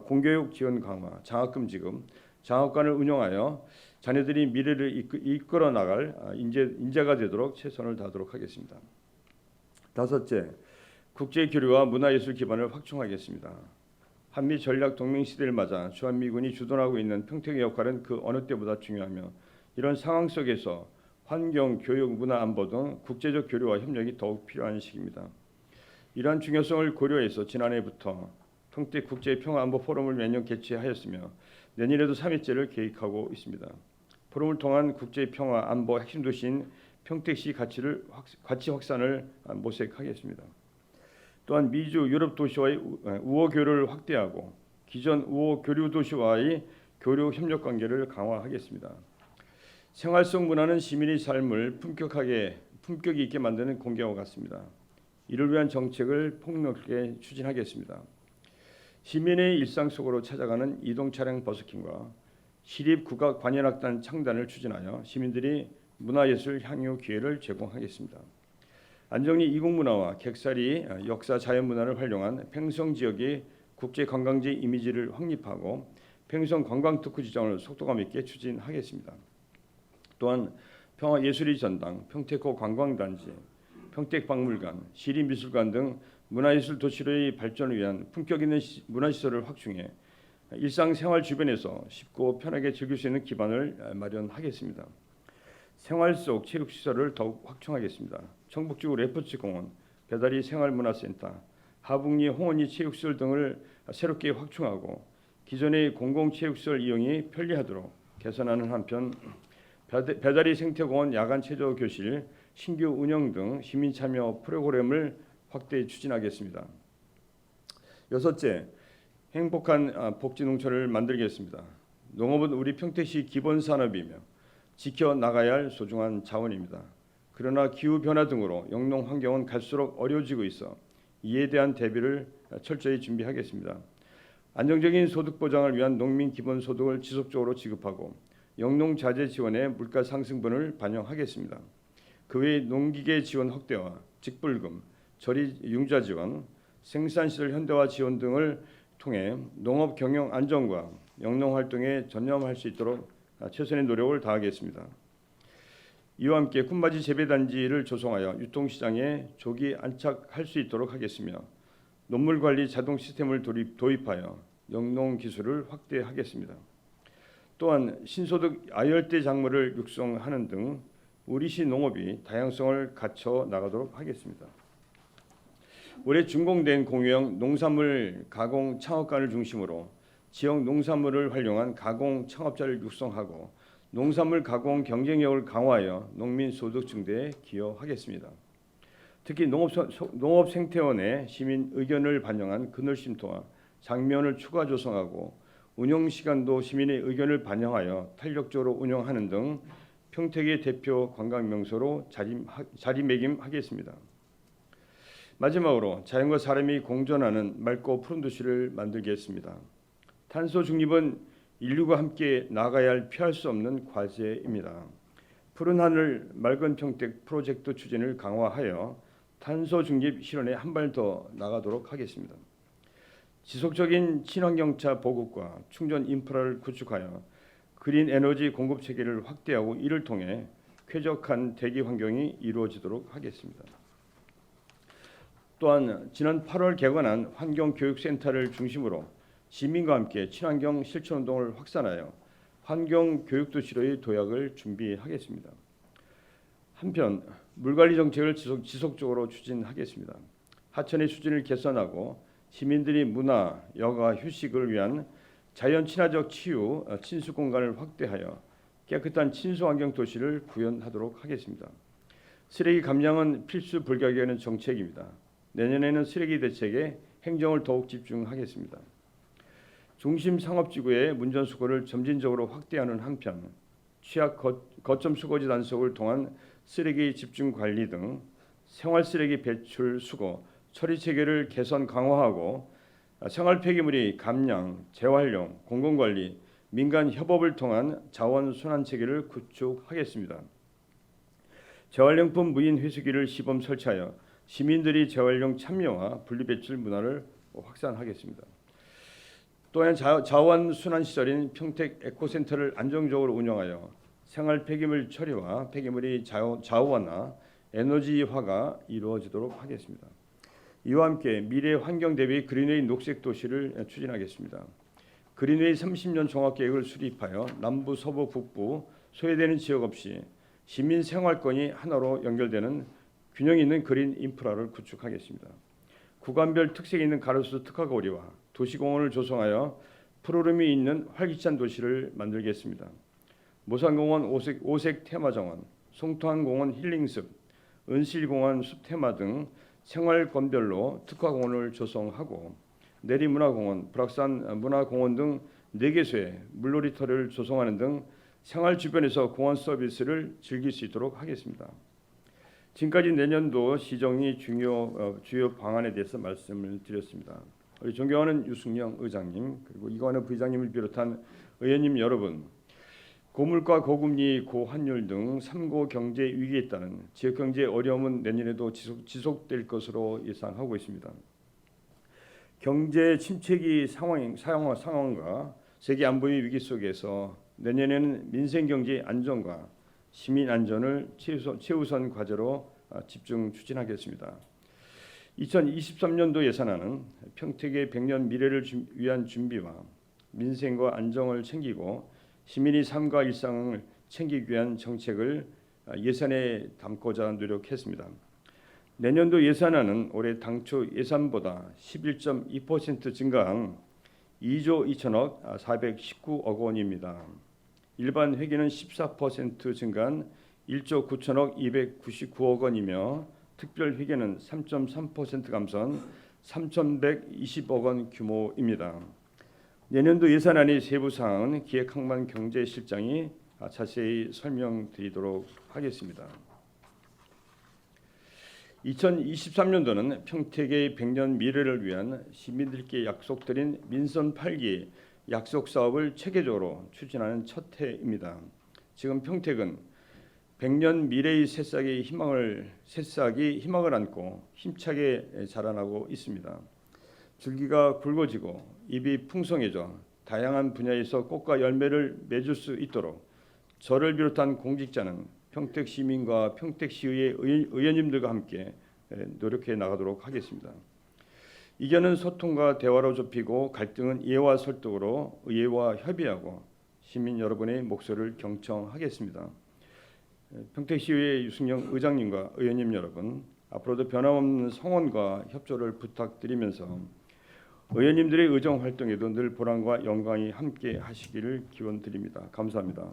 공교육 지원 강화, 장학금 지급, 장학관을 운영하여 자녀들이 미래를 이끌어 나갈 인재가 되도록 최선을 다하도록 하겠습니다. 다섯째, 국제 교류와 문화예술 기반을 확충하겠습니다. 한미 전략 동맹 시대를 맞아 주한미군이 주둔하고 있는 평택의 역할은 그 어느 때보다 중요하며 이런 상황 속에서 환경, 교육, 문화, 안보 등 국제적 교류와 협력이 더욱 필요한 시기입니다. 이러한 중요성을 고려해서 지난해부터 평택 국제평화안보 포럼을 매년 개최하였으며 내년에도 3회째를 계획하고 있습니다. 포럼을 통한 국제평화안보 핵심 도시인 평택시 가치 확산을 모색하겠습니다. 또한 미주 유럽 도시와의 우호 교류를 확대하고 기존 우호 교류 도시와의 교류 협력 관계를 강화하겠습니다. 생활 속 문화는 시민의 삶을 품격 있게 만드는 공기와 같습니다. 이를 위한 정책을 폭넓게 추진하겠습니다. 시민의 일상 속으로 찾아가는 이동 차량 버스킹과 시립 국악 관현악단 창단을 추진하여 시민들이 문화예술 향유 기회를 제공하겠습니다. 안정리 이국문화와 객사리 역사 자연문화를 활용한 팽성 지역의 국제관광지 이미지를 확립하고 팽성 관광특구 지정을 속도감 있게 추진하겠습니다. 또한 평화예술의 전당, 평택호 관광단지, 평택박물관, 시립미술관 등 문화예술 도시로의 발전을 위한 품격 있는 문화시설을 확충해 일상생활 주변에서 쉽고 편하게 즐길 수 있는 기반을 마련하겠습니다. 생활 속 체육시설을 더욱 확충하겠습니다. 청북지구 레포츠공원, 배다리 생활문화센터, 하북리 홍원리 체육시설 등을 새롭게 확충하고 기존의 공공체육시설 이용이 편리하도록 개선하는 한편 배다리 생태공원 야간 체조 교실 신규 운영 등 시민 참여 프로그램을 확대 추진하겠습니다. 여섯째, 행복한 복지 농촌을 만들겠습니다. 농업은 우리 평택시 기본 산업이며 지켜나가야 할 소중한 자원입니다. 그러나 기후 변화 등으로 영농 환경은 갈수록 어려워지고 있어 이에 대한 대비를 철저히 준비하겠습니다. 안정적인 소득 보장을 위한 농민 기본 소득을 지속적으로 지급하고 영농 자재 지원에 물가 상승분을 반영하겠습니다. 그 외 농기계 지원 확대와 직불금, 저리 융자 지원, 생산시설 현대화 지원 등을 통해 농업 경영 안정과 영농 활동에 전념할 수 있도록 최선의 노력을 다하겠습니다. 이와 함께 쿤바지 재배단지를 조성하여 유통시장에 조기 안착할 수 있도록 하겠으며 농물관리 자동 시스템을 도입하여 영농 기술을 확대하겠습니다. 또한 신소득 아열대 작물을 육성하는 등 우리시 농업이 다양성을 갖춰 나가도록 하겠습니다. 올해 준공된 공유형 농산물 가공 창업관을 중심으로 지역 농산물을 활용한 가공 창업자를 육성하고 농산물 가공 경쟁력을 강화하여 농민 소득 증대에 기여하겠습니다. 특히 농업생태원에 시민 의견을 반영한 그늘 쉼터와 장면을 추가 조성하고 운영 시간도 시민의 의견을 반영하여 탄력적으로 운영하는 등 평택의 대표 관광 명소로 자리매김하겠습니다. 마지막으로 자연과 사람이 공존하는 맑고 푸른 도시를 만들겠습니다. 탄소 중립은 인류가 함께 나아가야 할 피할 수 없는 과제입니다. 푸른 하늘 맑은 평택 프로젝트 추진을 강화하여 탄소 중립 실현에 한 발 더 나가도록 하겠습니다. 지속적인 친환경차 보급과 충전 인프라를 구축하여 그린 에너지 공급 체계를 확대하고 이를 통해 쾌적한 대기 환경이 이루어지도록 하겠습니다. 또한 지난 8월 개관한 환경교육센터를 중심으로 시민과 함께 친환경 실천운동을 확산하여 환경교육도시로의 도약을 준비하겠습니다. 한편 물관리 정책을 지속적으로 추진하겠습니다. 하천의 수준을 개선하고 시민들이 문화, 여가, 휴식을 위한 자연 친화적 치유, 친수 공간을 확대하여 깨끗한 친수환경 도시를 구현하도록 하겠습니다. 쓰레기 감량은 필수 불가결한 정책입니다. 내년에는 쓰레기 대책에 행정을 더욱 집중하겠습니다. 중심 상업지구의 문전 수거를 점진적으로 확대하는 한편 취약 거점 수거지 단속을 통한 쓰레기 집중 관리 등 생활 쓰레기 배출 수거 처리 체계를 개선 강화하고 생활 폐기물의 감량, 재활용, 공공관리, 민간 협업을 통한 자원 순환 체계를 구축하겠습니다. 재활용품 무인 회수기를 시범 설치하여 시민들이 재활용 참여와 분리배출 문화를 확산하겠습니다. 또한 자원 순환 시설인 평택 에코센터를 안정적으로 운영하여 생활 폐기물 처리와 폐기물의 자원화, 에너지화가 이루어지도록 하겠습니다. 이와 함께 미래 환경 대비 그린웨이 녹색 도시를 추진하겠습니다. 그린웨이 30년 종합계획을 수립하여 남부, 서부, 북부 소외되는 지역 없이 시민 생활권이 하나로 연결되는 균형 있는 그린 인프라를 구축하겠습니다. 구간별 특색 있는 가로수 특화거리와 도시공원을 조성하여 푸르름이 있는 활기찬 도시를 만들겠습니다. 모산공원 오색 테마정원, 송토항공원 힐링숲, 은실공원 숲테마 등 생활권별로 특화공원을 조성하고 내리문화공원, 불악산 문화공원 등 4개소의 물놀이터를 조성하는 등 생활 주변에서 공원 서비스를 즐길 수 있도록 하겠습니다. 지금까지 내년도 시정이 주요 방안에 대해서 말씀을 드렸습니다. 우리 존경하는 유승영 의장님 그리고 이관우 부의장님을 비롯한 의원님 여러분, 고물가, 고금리, 고환율 등 3고 경제 위기에 따른 지역 경제 어려움은 내년에도 지속될 것으로 예상하고 있습니다. 경제 침체기 상황과 세계 안보의 위기 속에서 내년에는 민생 경제 안정과 시민 안전을 최우선 과제로 집중 추진하겠습니다. 2023년도 예산안은 평택의 100년 미래를 위한 준비와 민생과 안정을 챙기고 시민의 삶과 일상을 챙기기 위한 정책을 예산에 담고자 노력했습니다. 내년도 예산안은 올해 당초 예산보다 11.2% 증가한 2조 2천억 419억 원입니다. 일반 회계는 14% 증가한 1조 9천억 299억 원이며 특별 회계는 3.3% 감소한 3,120억 원 규모입니다. 내년도 예산안의 세부 사항은 기획항만 경제실장이 자세히 설명드리도록 하겠습니다. 2023년도는 평택의 100년 미래를 위한 시민들께 약속드린 민선 8기 약속 사업을 체계적으로 추진하는 첫 해입니다. 지금 평택은 100년 미래의 새싹이 희망을 안고 힘차게 자라나고 있습니다. 줄기가 굵어지고 잎이 풍성해져 다양한 분야에서 꽃과 열매를 맺을 수 있도록 저를 비롯한 공직자는 평택 시민과 평택시의회 의원님들과 함께 노력해 나가도록 하겠습니다. 이견은 소통과 대화로 좁히고 갈등은 이해와 설득으로 의회와 협의하고 시민 여러분의 목소리를 경청하겠습니다. 평택시의회 유승영 의장님과 의원님 여러분, 앞으로도 변함없는 성원과 협조를 부탁드리면서 의원님들의 의정 활동에도 늘 보람과 영광이 함께 하시기를 기원드립니다. 감사합니다.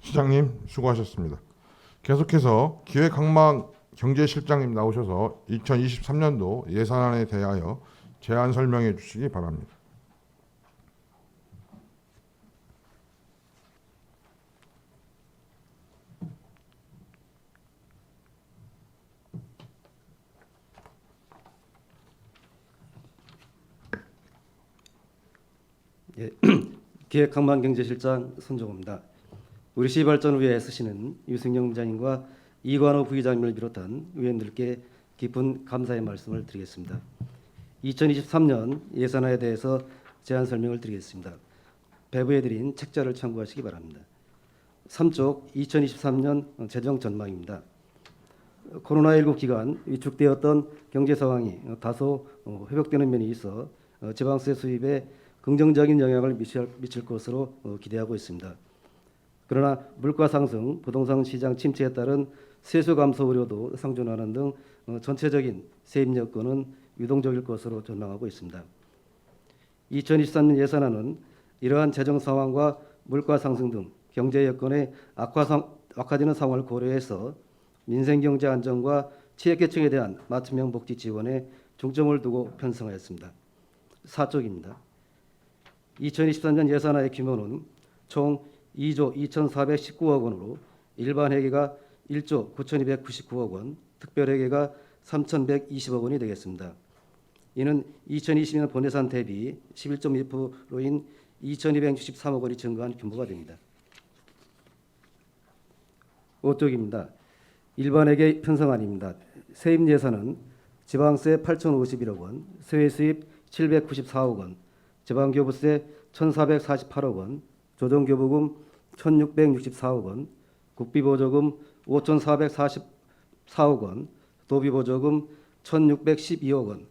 시장님 수고하셨습니다. 계속해서 기획항만경제실장님 나오셔서 2023년도 예산안에 대하여 제안 설명해 주시기 바랍니다. 예, 기획항만경제실장 손종호입니다. 우리 시발전의회에 쓰시는 유승영 부장님과 이관우 부의장님을 비롯한 의원들께 깊은 감사의 말씀을 드리겠습니다. 2023년 예산안에 대해서 제안 설명을 드리겠습니다. 배부해드린 책자를 참고하시기 바랍니다. 3쪽 2023년 재정 전망입니다. 코로나19 기간 위축되었던 경제 상황이 다소 회복되는 면이 있어 지방세 수입에 긍정적인 영향을 미칠 것으로 기대하고 있습니다. 그러나 물가 상승, 부동산 시장 침체에 따른 세수 감소 우려도 상존하는 등 전체적인 세입 여건은 유동적일 것으로 전망하고 있습니다. 2023년 예산안은 이러한 재정 상황과 물가 상승 등 경제 여건의 악화되는 상황을 고려해서 민생 경제 안정과 취약계층에 대한 맞춤형 복지 지원에 중점을 두고 편성하였습니다. 4쪽입니다. 2023년 예산안의 규모는 총 2조 2,419억 원으로 일반 회계가 1조 9,299억 원, 특별 회계가 3,120억 원이 되겠습니다. 이는 2020년 본예산 대비 11.2%인 2,263억 원이 증가한 규모가 됩니다. 5쪽입니다. 일반 회계 편성안입니다. 세입 예산은 지방세 8,051억 원, 세외수입 794억 원, 지방교부세 1,448억 원, 조정교부금 1,664억 원, 국비보조금 5,444억 원, 도비보조금 1,612억 원,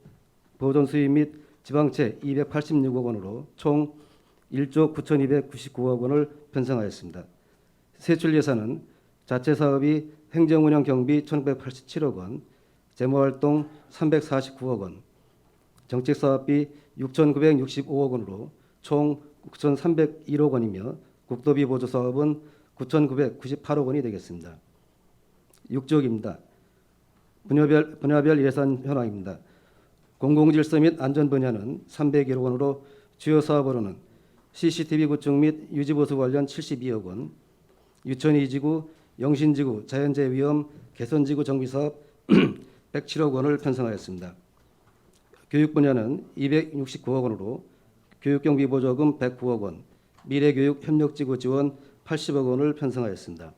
보존 수입 및 지방채 286억 원으로 총 1조 9,299억 원을 편성하였습니다. 세출 예산은 자체 사업이 행정운영 경비 1,987억 원, 재무활동 349억 원, 정책사업비 6,965억 원으로 총 9,301억 원이며 국도비 보조 사업은 9,998억 원이 되겠습니다. 6조입니다. 분야별 예산 현황입니다. 공공질서 및 안전 분야는 301억 원으로 주요 사업으로는 CCTV 구축 및 유지보수 관련 72억 원, 유천 2지구, 영신지구 자연재해 위험 개선지구 정비사업 107억 원을 편성하였습니다. 교육 분야는 269억 원으로 교육경비 보조금 109억 원, 미래교육 협력지구 지원 80억 원을 편성하였습니다.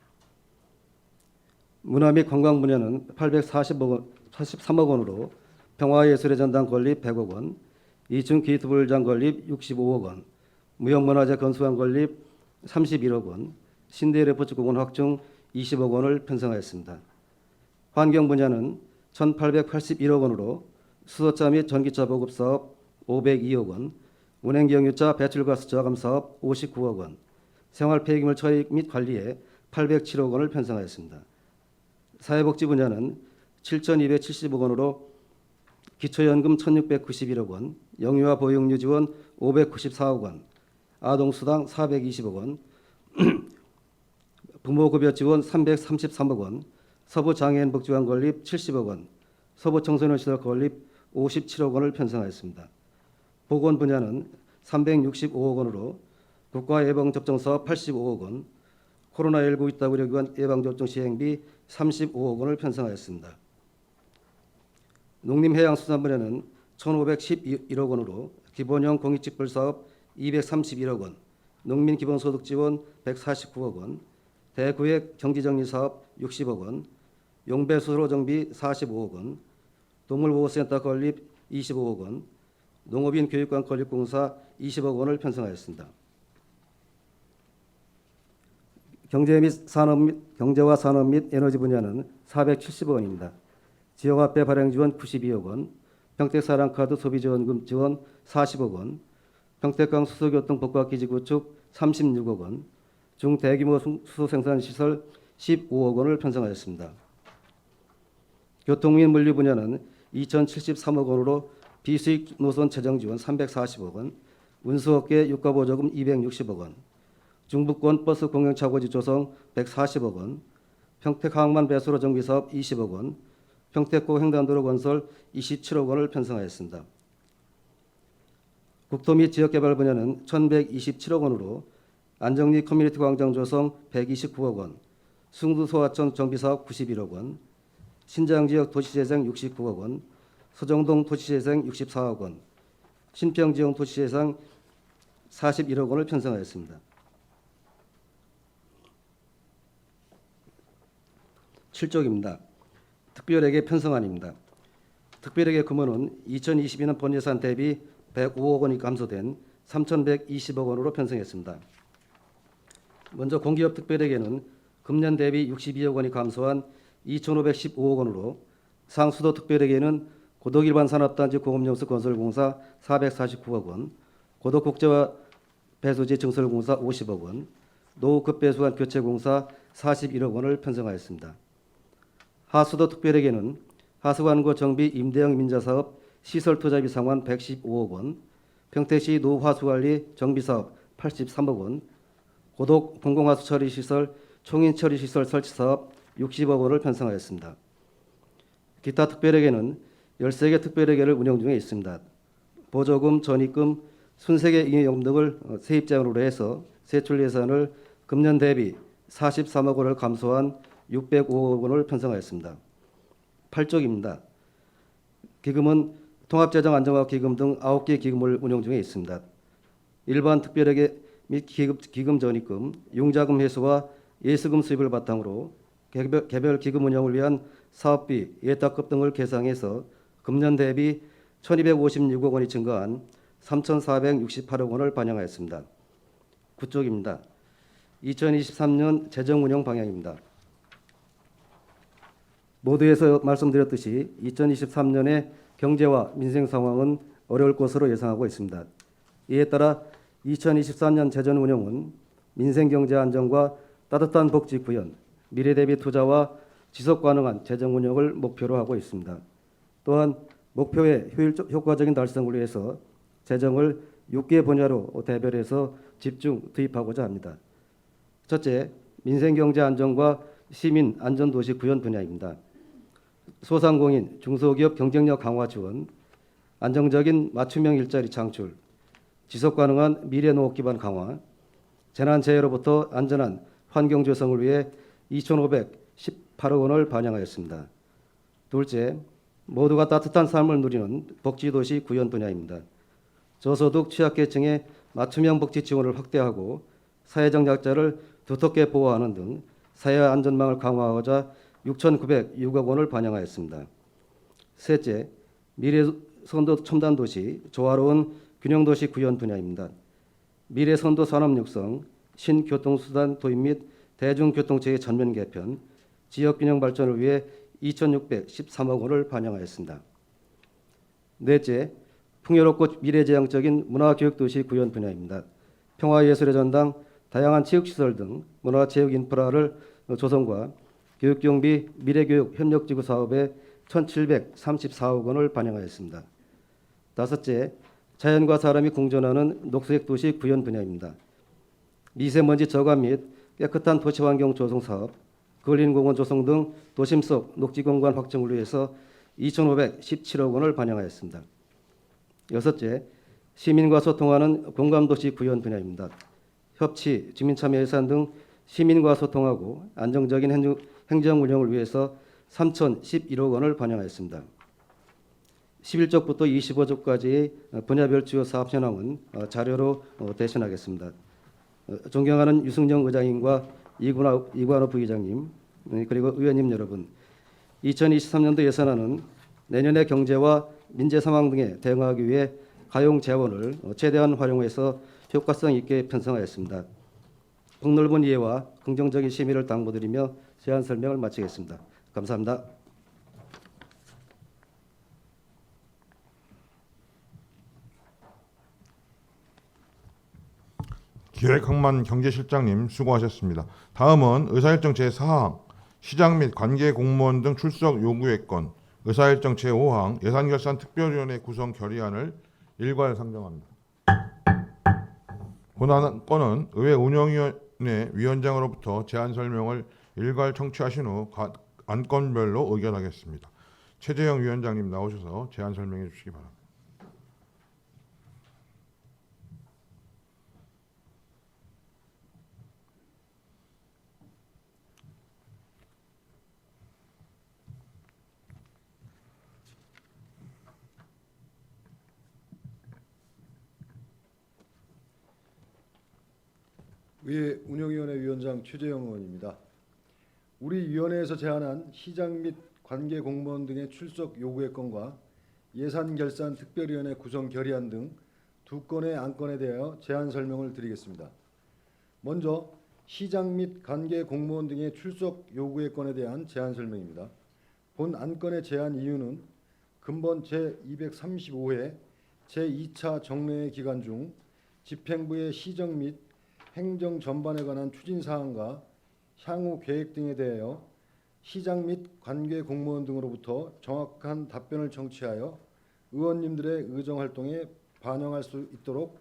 문화 및 관광 분야는 843억 원으로 평화예술의 전당 건립 100억 원, 2층 게이트볼장 건립 65억 원, 무형문화재 건수관 건립 31억 원, 신대레포츠공원 확충 20억 원을 편성하였습니다. 환경 분야는 1,881억 원으로 수소차 및 전기차 보급 사업 502억 원, 운행경유차 배출가스 저감 사업 59억 원, 생활 폐기물 처리 및 관리에 807억 원을 편성하였습니다. 사회복지 분야는 7,270억 원으로 기초연금 1,691억 원, 영유아 보육유 지원 594억 원, 아동수당 420억 원, 부모급여 지원 333억 원, 서부장애인 복지관 건립 70억 원, 서부청소년 시설 건립 57억 원을 편성하였습니다. 보건 분야는 365억 원으로 국가 예방접종 사업 85억 원, 코로나19 잇따 의료기관 예방접종 시행비 35억 원을 편성하였습니다. 농림해양수산 분야는 1,511억 원으로 기본형 공익직불 사업 231억 원, 농민기본소득 지원 149억 원, 대구획 경지정리 사업 60억 원, 용배수로 정비 45억 원, 동물보호센터 건립 25억 원, 농업인 교육관 건립공사 20억 원을 편성하였습니다. 경제와 산업 및 에너지 분야는 470억 원입니다. 지역화폐 발행 지원 92억 원, 평택사랑카드 소비지원금 지원 40억 원, 평택강 수소교통 복합기지 구축 36억 원, 중대규모 수소생산시설 15억 원을 편성하였습니다. 교통 및 물류 분야는 2,073억 원으로 비수익 노선 재정 지원 340억 원, 운수업계 유가보조금 260억 원, 중부권 버스 공영차고지 조성 140억 원, 평택항만 배수로 정비사업 20억 원, 평택고 횡단도로 건설 27억 원을 편성하였습니다. 국토 및 지역개발 분야는 1,127억 원으로 안정리 커뮤니티 광장 조성 129억 원, 승두 소하천 정비사업 91억 원, 신장지역 도시재생 69억 원, 서정동 도시재생 64억 원, 신평지역 도시재생 41억 원을 편성하였습니다. 7쪽입니다. 특별회계 편성안입니다. 특별회계 규모는 2022년 본예산 대비 105억 원이 감소된 3,120억 원으로 편성했습니다. 먼저 공기업 특별회계는 금년 대비 62억 원이 감소한 2,515억 원으로 상수도 특별회계는 고덕일반 산업단지 공업용수 건설공사 449억 원, 고덕국제화 배수지 증설공사 50억 원, 노후급배수관 교체공사 41억 원을 편성하였습니다. 하수도 특별회계는 하수관고 정비 임대형 민자사업 시설투자비 상환 115억 원, 평택시 노후하수관리 정비사업 83억 원, 고덕 공공하수 처리시설 총인 처리시설 설치사업 60억 원을 편성하였습니다. 기타 특별회계는 13개 특별회계를 운영 중에 있습니다. 보조금, 전입금, 순세계 잉여요금 등을 세입 제한으로 해서 세출 예산을 금년 대비 43억 원을 감소한 605억 원을 편성하였습니다. 8쪽입니다. 기금은 통합재정안정화기금 등 9개 기금을 운영 중에 있습니다. 일반 특별회계 및 기금 전입금, 융자금 회수와 예수금 수입을 바탕으로 개별 기금 운영을 위한 사업비, 예탁급 등을 계상해서 금년 대비 1,256억 원이 증가한 3,468억 원을 반영하였습니다. 9쪽입니다. 2023년 재정운영 방향입니다. 모두에서 말씀드렸듯이 2023년에 경제와 민생 상황은 어려울 것으로 예상하고 있습니다. 이에 따라 2023년 재정 운영은 민생 경제 안정과 따뜻한 복지 구현, 미래 대비 투자와 지속 가능한 재정 운영을 목표로 하고 있습니다. 또한 목표의 효과적인 달성을 위해서 재정을 6개 분야로 대별해서 집중 투입하고자 합니다. 첫째, 민생 경제 안정과 시민 안전 도시 구현 분야입니다. 소상공인, 중소기업 경쟁력 강화 지원, 안정적인 맞춤형 일자리 창출, 지속 가능한 미래 농업 기반 강화, 재난 재해로부터 안전한 환경 조성을 위해 2,518억 원을 반영하였습니다. 둘째, 모두가 따뜻한 삶을 누리는 복지도시 구현 분야입니다. 저소득 취약계층의 맞춤형 복지 지원을 확대하고 사회적 약자를 두텁게 보호하는 등 사회 안전망을 강화하고자 6,906억 원을 반영하였습니다. 셋째, 미래선도 첨단도시 조화로운 균형도시 구현 분야입니다. 미래선도 산업 육성, 신교통수단 도입 및 대중교통체계 전면 개편, 지역균형 발전을 위해 2,613억 원을 반영하였습니다. 넷째, 풍요롭고 미래지향적인 문화교육도시 구현 분야입니다. 평화예술의 전당, 다양한 체육시설 등 문화체육 인프라를 조성과 교육경비 미래교육 협력지구 사업에 1,734억 원을 반영하였습니다. 다섯째, 자연과 사람이 공존하는 녹색도시 구현 분야입니다. 미세먼지 저감 및 깨끗한 도시환경 조성 사업, 근린공원 조성 등 도심 속 녹지공간 확정을 위해서 2,517억 원을 반영하였습니다. 여섯째, 시민과 소통하는 공감도시 구현 분야입니다. 협치, 주민참여 예산 등 시민과 소통하고 안정적인 행정 운영을 위해서 3,011억 원을 반영하였습니다. 11쪽부터 25쪽까지의 분야별 주요 사업 현황은 자료로 대신하겠습니다. 존경하는 유승영 의장님과 이관호 부의장님 그리고 의원님 여러분, 2023년도 예산안은 내년의 경제와 민재 상황 등에 대응하기 위해 가용 재원을 최대한 활용해서 효과성 있게 편성하였습니다. 폭넓은 이해와 긍정적인 심의를 당부드리며 제안 설명을 마치겠습니다. 감사합니다. 기획항만 경제실장님 수고하셨습니다. 다음은 의사일정 제4항 시장 및 관계 공무원 등 출석 요구의 건, 의사일정 제5항 예산결산 특별위원회 구성 결의안을 일괄 상정합니다. 본안 건은 의회 운영위원회 위원장으로부터 제안 설명을 일괄 청취하신 후 안건별로 의견하겠습니다. 최재형 위원장님 나오셔서 제안 설명해 주시기 바랍니다. 의회 운영위원회 위원장 최재형 의원입니다. 우리 위원회에서 제안한 시장 및 관계 공무원 등의 출석 요구의 건과 예산결산 특별위원회 구성 결의안 등 두 건의 안건에 대하여 제안 설명을 드리겠습니다. 먼저 시장 및 관계 공무원 등의 출석 요구의 건에 대한 제안 설명입니다. 본 안건의 제안 이유는 근본 제235회 제2차 정례회 기간 중 집행부의 시정 및 행정 전반에 관한 추진 사항과 향후 계획 등에 대하여 시장 및 관계 공무원 등으로부터 정확한 답변을 청취하여 의원님들의 의정 활동에 반영할 수 있도록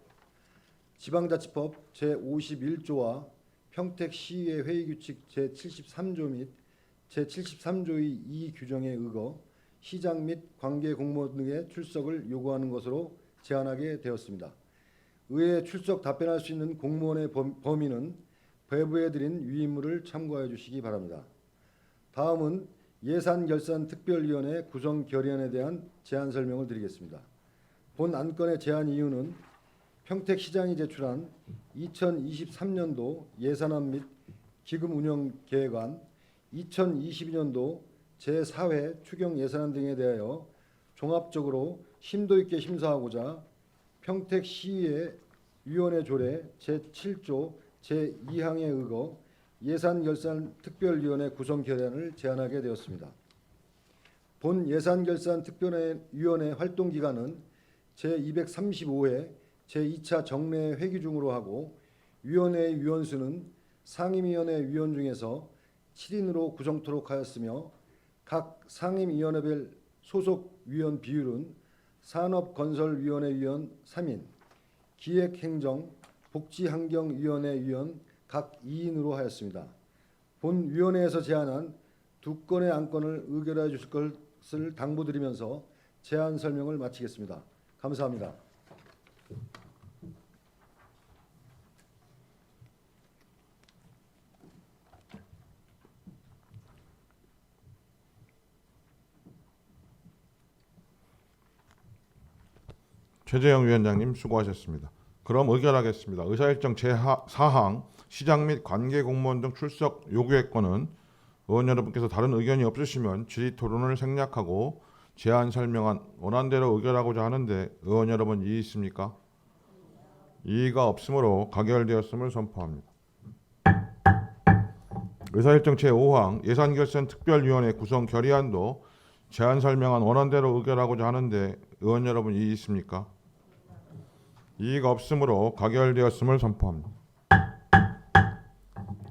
지방자치법 제51조와 평택시의회 회의규칙 제73조 및 제73조의 2 규정에 의거 시장 및 관계 공무원 등의 출석을 요구하는 것으로 제안하게 되었습니다. 의회에 출석 답변할 수 있는 공무원의 범위는 배부해 드린 위임물을 참고해 주시기 바랍니다. 다음은 예산결산특별위원회 구성 결의안에 대한 제안 설명을 드리겠습니다. 본 안건의 제안 이유는 평택시장이 제출한 2023년도 예산안 및 기금운영계획안, 2022년도 제4회 추경 예산안 등에 대하여 종합적으로 심도 있게 심사하고자 평택시의회 위원회 조례 제7조 제2항에 의거 예산결산특별위원회 구성 결의안을 제안하게 되었습니다. 본 예산결산특별위원회 활동기간은 제235회 제2차 정례 회기 중으로 하고 위원회의 위원수는 상임위원회 위원 중에서 7인으로 구성토록 하였으며 각 상임위원회별 소속 위원 비율은 산업건설위원회 위원 3인, 기획행정, 복지환경위원회 위원 각 2인으로 하였습니다. 본 위원회에서 제안한 2건의 안건을 의결해 주실 것을 당부드리면서 제안 설명을 마치겠습니다. 감사합니다. 최재형 위원장님 수고하셨습니다. 그럼 의결하겠습니다. 의사일정 제4항 시장 및 관계 공무원 등 출석 요구의 건은 의원 여러분께서 다른 의견이 없으시면 질의 토론을 생략하고 제안 설명안 원안대로 의결하고자 하는데 의원 여러분 이의 있습니까? 이의가 없으므로 가결되었음을 선포합니다. 의사일정 제5항 예산결산특별위원회 구성 결의안도 제안 설명안 원안대로 의결하고자 하는데 의원 여러분 이의 있습니까? 이의가 없으므로 가결되었음을 선포합니다.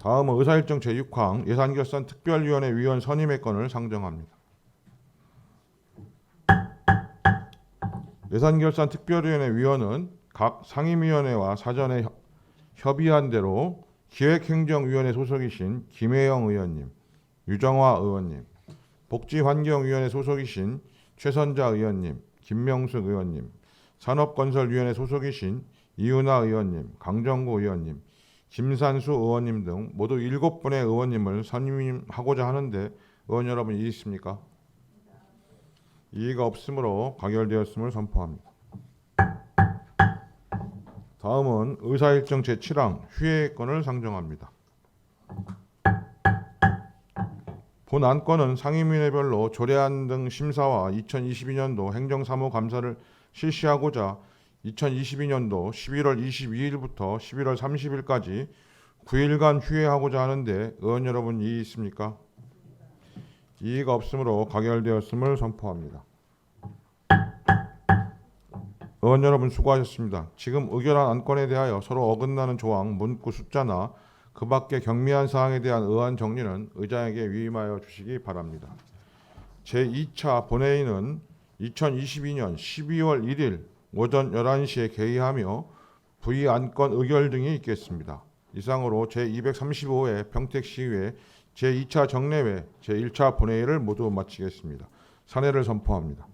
다음은 의사일정 제6항 예산결산특별위원회 위원 선임의 건을 상정합니다. 예산결산특별위원회 위원은 각 상임위원회와 사전에 협의한 대로 기획행정위원회 소속이신 김혜영 의원님, 유정화 의원님, 복지환경위원회 소속이신 최선자 의원님, 김명숙 의원님, 산업건설위원회 소속이신 이윤아 의원님, 강정구 의원님, 김산수 의원님 등 모두 7분의 의원님을 선임하고자 하는데 의원 여러분 이의 있습니까? 이의가 없으므로 가결되었음을 선포합니다. 다음은 의사일정 제7항 휴회의 건을 상정합니다. 본 안건은 상임위원회별로 조례안 등 심사와 2022년도 행정사무감사를 실시하고자 2022년도 11월 22일부터 11월 30일까지 9일간 휴회하고자 하는데 의원 여러분 이의 있습니까? 이의가 없으므로 가결되었음을 선포합니다. 의원 여러분 수고하셨습니다. 지금 의결한 안건에 대하여 서로 어긋나는 조항, 문구 숫자나 그 밖의 경미한 사항에 대한 의안 정리는 의장에게 위임하여 주시기 바랍니다. 제2차 본회의는 2022년 12월 1일 오전 11시에 개의하며 부의 안건 의결 등이 있겠습니다. 이상으로 제235회 평택시의회 제2차 정례회 제1차 본회의를 모두 마치겠습니다. 산회를 선포합니다.